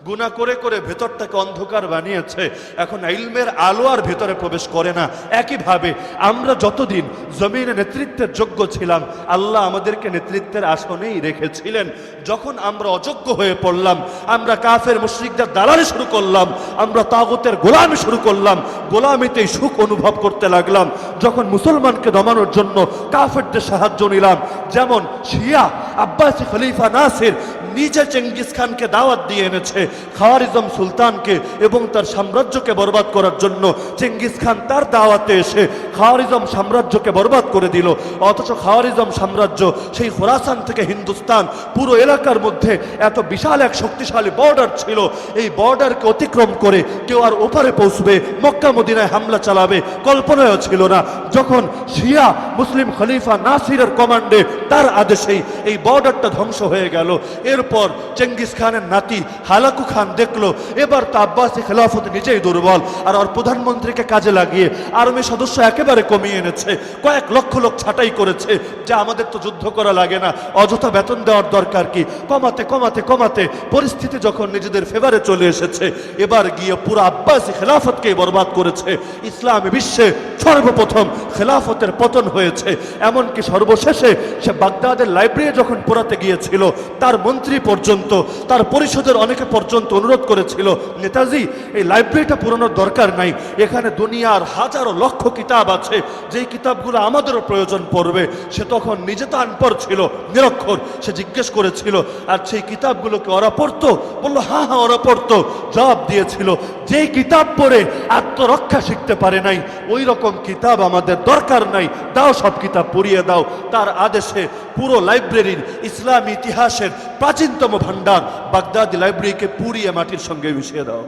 গুনাহ করে করে ভেতরটাকে অন্ধকার বানিয়েছে, এখন ইলমের আলো আর ভেতরে প্রবেশ করে না। একইভাবে আমরা যতদিন জমিনে নেতৃত্বের যোগ্য ছিলাম, আল্লাহ আমাদেরকে নেতৃত্বের আসনেই রেখেছিলেন। যখন আমরা অযোগ্য হয়ে পড়লাম, আমরা কাফের মুশরিকদের দালালি শুরু করলাম, আমরা তাগুতের গোলামি শুরু করলাম, গোলামিতেই সুখ অনুভব করতে লাগলাম। যখন মুসলমানকে দমানোর জন্য কাফেরদের সাহায্য নিলাম, যেমন শিয়া আব্বাসী খলিফা নাসির নিজে চেঙ্গিস খানকে দাওয়াত দিয়ে এনেছে, খাওয়ারিজম সুলতানকে এবং তার সাম্রাজ্যকে বরবাদ করার জন্য চেঙ্গিস খান তার দাওয়াতে এসে খাওয়ারিজম সাম্রাজ্যকে বরবাদ করে দিল। অথচ খাওয়ারিজম সাম্রাজ্য সেই খোরাসান থেকে হিন্দুস্তান পুরো এলাকার মধ্যে এত বিশাল এক শক্তিশালী বর্ডার ছিল, এই বর্ডারকে অতিক্রম করে কেউ আর ওপারে পৌঁছবে, মক্কা মদিনায় হামলা চালাবে, কল্পনায়ও ছিল না। যখন শিয়া মুসলিম খলিফা নাসিরের কমান্ডে তার আদেশেই এই বর্ডারটা ধ্বংস হয়ে গেল। এরপর চেঙ্গিস খানের নাতি হালাকু খান দেখলো এবার তা আব্বাসী খেলাফত নিজেই দুর্বল, আর ওর প্রধানমন্ত্রীকে কাজে লাগিয়ে আর্মি সদস্য একেবারে কমিয়ে এনেছে, কয়েক লক্ষ লোক ছাঁটাই করেছে, যে আমাদের তো যুদ্ধ করা লাগে না, অযথা বেতন দেওয়ার দরকার কি। কমাতে কমাতে কমাতে পরিস্থিতি যখন নিজেদের ফেভারে চলে এসেছে, এবার গিয়ে পুরো আব্বাসী খেলাফতকেই বরবাদ করেছে। ইসলামী বিশ্বে সর্বপ্রথম খেলাফতের পতন হয়েছে। এমনকি সর্বশেষে সে বাগদাদের লাইব্রেরি যখন পোড়াতে গিয়েছিল, তার মন্ত্রী পর্যন্ত, তার পরিষদের অনেকে পর্যন্ত অনুরোধ করেছিল, নেতাজি এই লাইব্রেরিটা পুরানোর দরকার নাই, এখানে দুনিয়ার হাজারো লক্ষ কিতাব আছে, যেই কিতাবগুলো আমাদেরও প্রয়োজন পড়বে। সে তখন নিজে তো আনপড় ছিল, নিরক্ষর, সে জিজ্ঞেস করেছিল আর সেই কিতাবগুলোকে ওরা পড়তো? বললো হ্যাঁ হ্যাঁ ওরা পড়তো। জবাব দিয়েছিল, যেই কিতাব পড়ে আত্মরক্ষা শিখতে পারে নাই, ওই রকম কিতাব আমাদের দরকার নাই, দাও সব কিতাব পড়িয়ে দাও। তার আদেশে পুরো লাইব্রেরির ইসলামী ইতিহাসের প্রাচীনতম ভান্ডার বাগদাদি লাইব্রেরিকে পুড়িয়ে মাটির সঙ্গে মিশিয়ে দাও।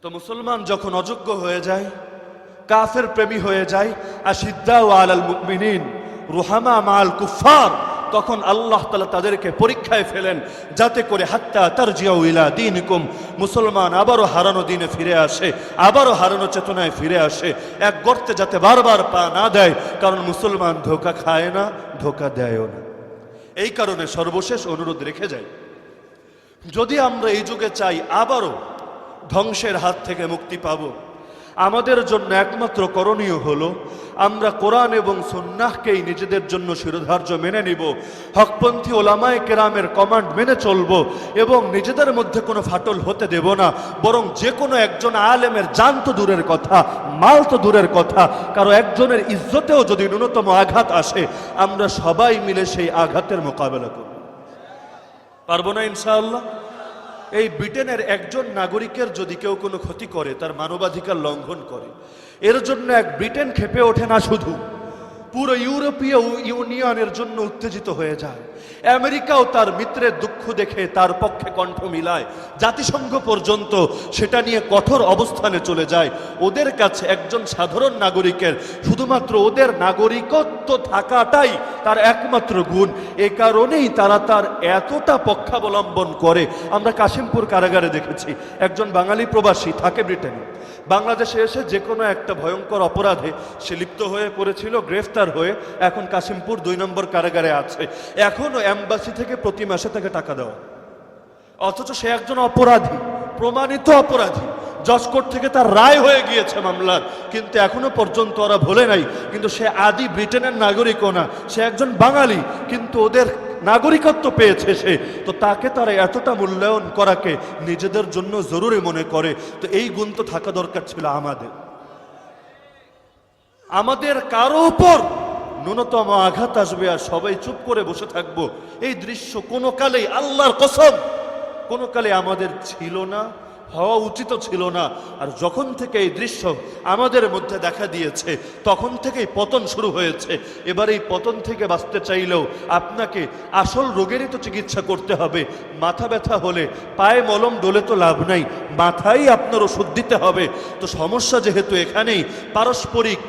তো মুসলমান যখন অযোগ্য হয়ে যায়, কাফের প্রেমী হয়ে যায়, আশিদ্দাউ আলাল মুমিনিন রুহামা মাল কুফার, তখন আল্লাহ তাআলা তাদেরকে পরীক্ষায় ফেলেন, যাতে করে হাত্তা তারজিউ ইলা দীনিকুম, মুসলমান আবারও হারানো দিনে ফিরে আসে, আবারও হারানো চেতনায় ফিরে আসে, এক গর্তে যাতে বারবার পা না দেয়। কারণ মুসলমান ধোঁকা খায় না, ধোঁকা দেয়ও না। এই কারণে সর্বশেষ অনুরোধ রেখে যাই, যদি আমরা এই যুগে চাই আবারও ধ্বংসের হাত থেকে মুক্তি পাব, আমাদের জন্য একমাত্র করণীয় হলো আমরা কোরআন এবং সুন্নাহকেই নিজেদের জন্য শিরোধার্য মেনে নিব, হকপন্থী ওলামায়ে কেরামের কমান্ড মেনে চলব এবং নিজেদের মধ্যে কোনো ফাটল হতে দেব না। বরং যে কোনো একজন আলেমের জান তো দূরের কথা, মাল তো দূরের কথা, কারো একজনের ইজ্জতেও যদি ন্যূনতম আঘাত আসে, আমরা সবাই মিলে সেই আঘাতের মোকাবেলা করব। পারবো না ইনশাআল্লাহ? এই ব্রিটেনের একজন নাগরিকের যদি কেউ কোনো ক্ষতি করে, তার মানবাধিকার লঙ্ঘন করে, এর জন্য এক ব্রিটেন ক্ষেপে ওঠে না, শুধু পুরো ইউরোপীয় ইউনিয়নের জন্য উত্তেজিত হয়ে যায়। আমেরিকাও তার মিত্রের দুঃখ চক্ষু দেখে তার পক্ষে কণ্ঠ মিলায়, জাতিসংঘ পর্যন্ত সেটা নিয়ে কঠোর অবস্থানে চলে যায়। ওদের কাছে একজন সাধারণ নাগরিকের শুধুমাত্র ওদের নাগরিকত্ব থাকাটাই তার একমাত্র গুণ। এ কারণেই তারা তার এতটা পক্ষাবলম্বন করে। আমরা কাশিমপুর কারাগারে দেখেছি, একজন বাঙালি প্রবাসী থাকে ব্রিটেনে, বাংলাদেশে এসে যে কোনো একটা ভয়ঙ্কর অপরাধে সে লিপ্ত হয়ে পড়েছিল, গ্রেফতার হয়ে এখন কাশিমপুর 2 নম্বর কারাগারে আছে। এখনো এম্বাসি থেকে প্রতি মাসে তাকে টাকা দেওয়া, অথচ সে একজন অপরাধী, প্রমাণিত অপরাধী। জজ কোর্ট থেকে তার রায় হয়ে গিয়েছে মামলার, কিন্তু এখনো পর্যন্ত ওরা ভোলে নাই। কিন্তু সে আদি ব্রিটেনের নাগরিকও না, সে একজন বাঙালি, কিন্তু ওদের নাগরিকত্ব পেয়েছে সে। তো তাকে তারা এতটা মূল্যায়ন করাকে নিজেদের জন্য জরুরি মনে করে। তো এই গুণ তো থাকা দরকার ছিল আমাদের কারো উপর ন্যূনতম আঘাত আসবে আর সবাই চুপ করে বসে থাকবো, এই দৃশ্য কোনো কালেই, আল্লাহর কসম, কোনো কালে আমাদের ছিল না, হওয়া উচিত ছিল না। আর যখন থেকে এই দৃশ্য আমাদের মধ্যে দেখা দিয়েছে তখন থেকেই পতন শুরু হয়েছে। এবার এই পতন থেকে বাঁচতে চাইলেও আপনাকে আসল রোগেরই তো চিকিৎসা করতে হবে। মাথা ব্যথা হলে পায়ে মলম ডলে তো লাভ নাই, মাথায় আপনার ওষুধ দিতে হবে। তো সমস্যা যেহেতু এখানেই পারস্পরিক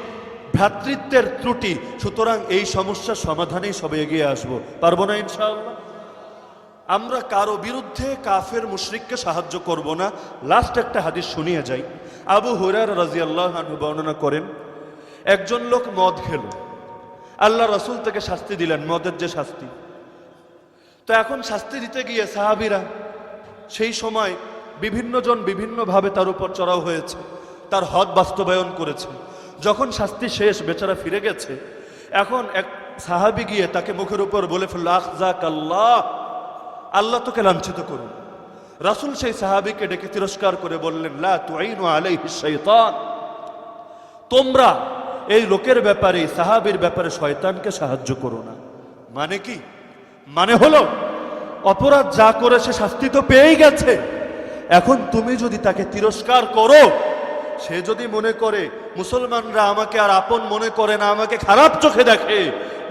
ভ্রাতৃত্বের ত্রুটি, সুতরাং এই সমস্যার সমাধানেই সবে এগিয়ে আসবো, পারবো না ইনশাআল্লাহ। আমরা কারো বিরুদ্ধে কাফের মুশরিককে সাহায্য করব না। লাস্ট একটা হাদিস শুনিয়ে যাই। আবু হুরায়রা রাদিয়াল্লাহু আনহু বর্ণনা করেন, একজন লোক মদ খেল, আল্লাহ রাসূল তাকে শাস্তি দিলেন, মদের যে শাস্তি। তো এখন শাস্তি দিতে গিয়ে সাহাবীরা সেই সময় বিভিন্ন জন বিভিন্নভাবে তার উপর চড়াও হয়েছে, তার হদ বাস্তবায়ন করেছে। যখন শাস্তি শেষ, বেচারা ফিরে গেছে, এখন এক সাহাবী গিয়ে তাকে মুখের উপর বলে ফেলল, আখজাকাল্লাহ, আল্লাহ তোকে লাঞ্ছিত করুন। রাসূল সেই সাহাবীকে ডেকে তিরস্কার করে বললেন, লা তুঈনু আলাইহিশ শাইতান, তোমরা এই লোকের ব্যাপারে, সাহাবীর ব্যাপারে শয়তানকে সাহায্য করো না। মানে কি? মানে হলো অপরাধ যা করে সে শাস্তি তো পেয়েই গেছে, এখন তুমি যদি তাকে তিরস্কার করো, সে যদি মনে করে মুসলমানরা আমাকে আর আপন মনে করে না, আমাকে খারাপ চোখে দেখে,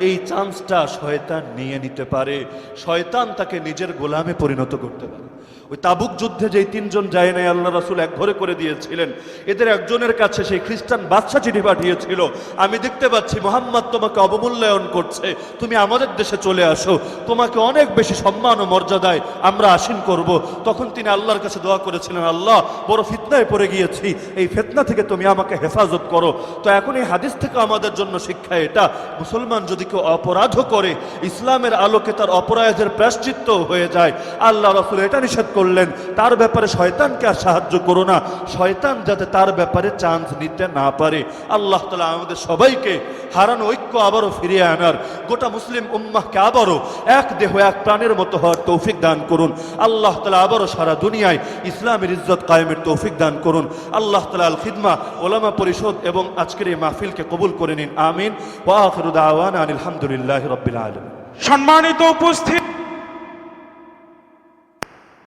এই চান্সটা শয়তান নিয়ে নিতে পারে। শয়তান তাকে নিজের গোলামে পরিণত করতে পারে। ওই তাবুক যুদ্ধে যেই 3 জন যায় নাই, আল্লাহ রাসূল এক ঘরে করে দিয়েছিলেন। এদের একজনের কাছে সেই খ্রিস্টান বাদশা চিঠি পাঠিয়েছিল, আমি দেখতে পাচ্ছি মুহাম্মদ তোমাকে অবমূল্যায়ন করছে, তুমি আমাদের দেশে চলে আসো, তোমাকে অনেক বেশি সম্মান ও মর্যাদায় আমরা আসীন করব। তখন তিনি আল্লাহর কাছে দোয়া করেছিলেন, আল্লাহ বড় ফিতনায় পড়ে গিয়েছি, এই ফিতনা থেকে তুমি আমাকে হেফাজত করো। তো এখন এই হাদিস থেকে আমাদের জন্য শিক্ষা এটা, মুসলমান যদি কেউ অপরাধও করে, ইসলামের আলোকে তার অপরাধের প্রায়শ্চিত্ত হয়ে যায়, আল্লাহ রাসূল এটা নিষেধ করলেন, তার ব্যাপারে শয়তানকে আর সাহায্য করো না, শয়তান যাতে তার ব্যাপারে চান্স নিতে না পারে। আল্লাহ তাআলা আমাদের সবাইকে হারানো ঐক্য আবারও ফিরিয়ে আনার, গোটা মুসলিম উম্মাহকে আবারও এক দেহ এক প্রাণের মতো হওয়ার তৌফিক দান করুন। আল্লাহ তাআলা আবারও সারা দুনিয়ায় ইসলামের ইজ্জত কায়েমের তৌফিক দান করুন। আল্লাহ তাআলা আল খিদমা ওলামা পরিষদ এবং আজকের এই মাহফিলকে কবুল করে নিন, আমিন। ওয়া আখিরু দাওয়ানা আলহামদুলিল্লাহি রাব্বিল আলামিন। সম্মানিত উপস্থিত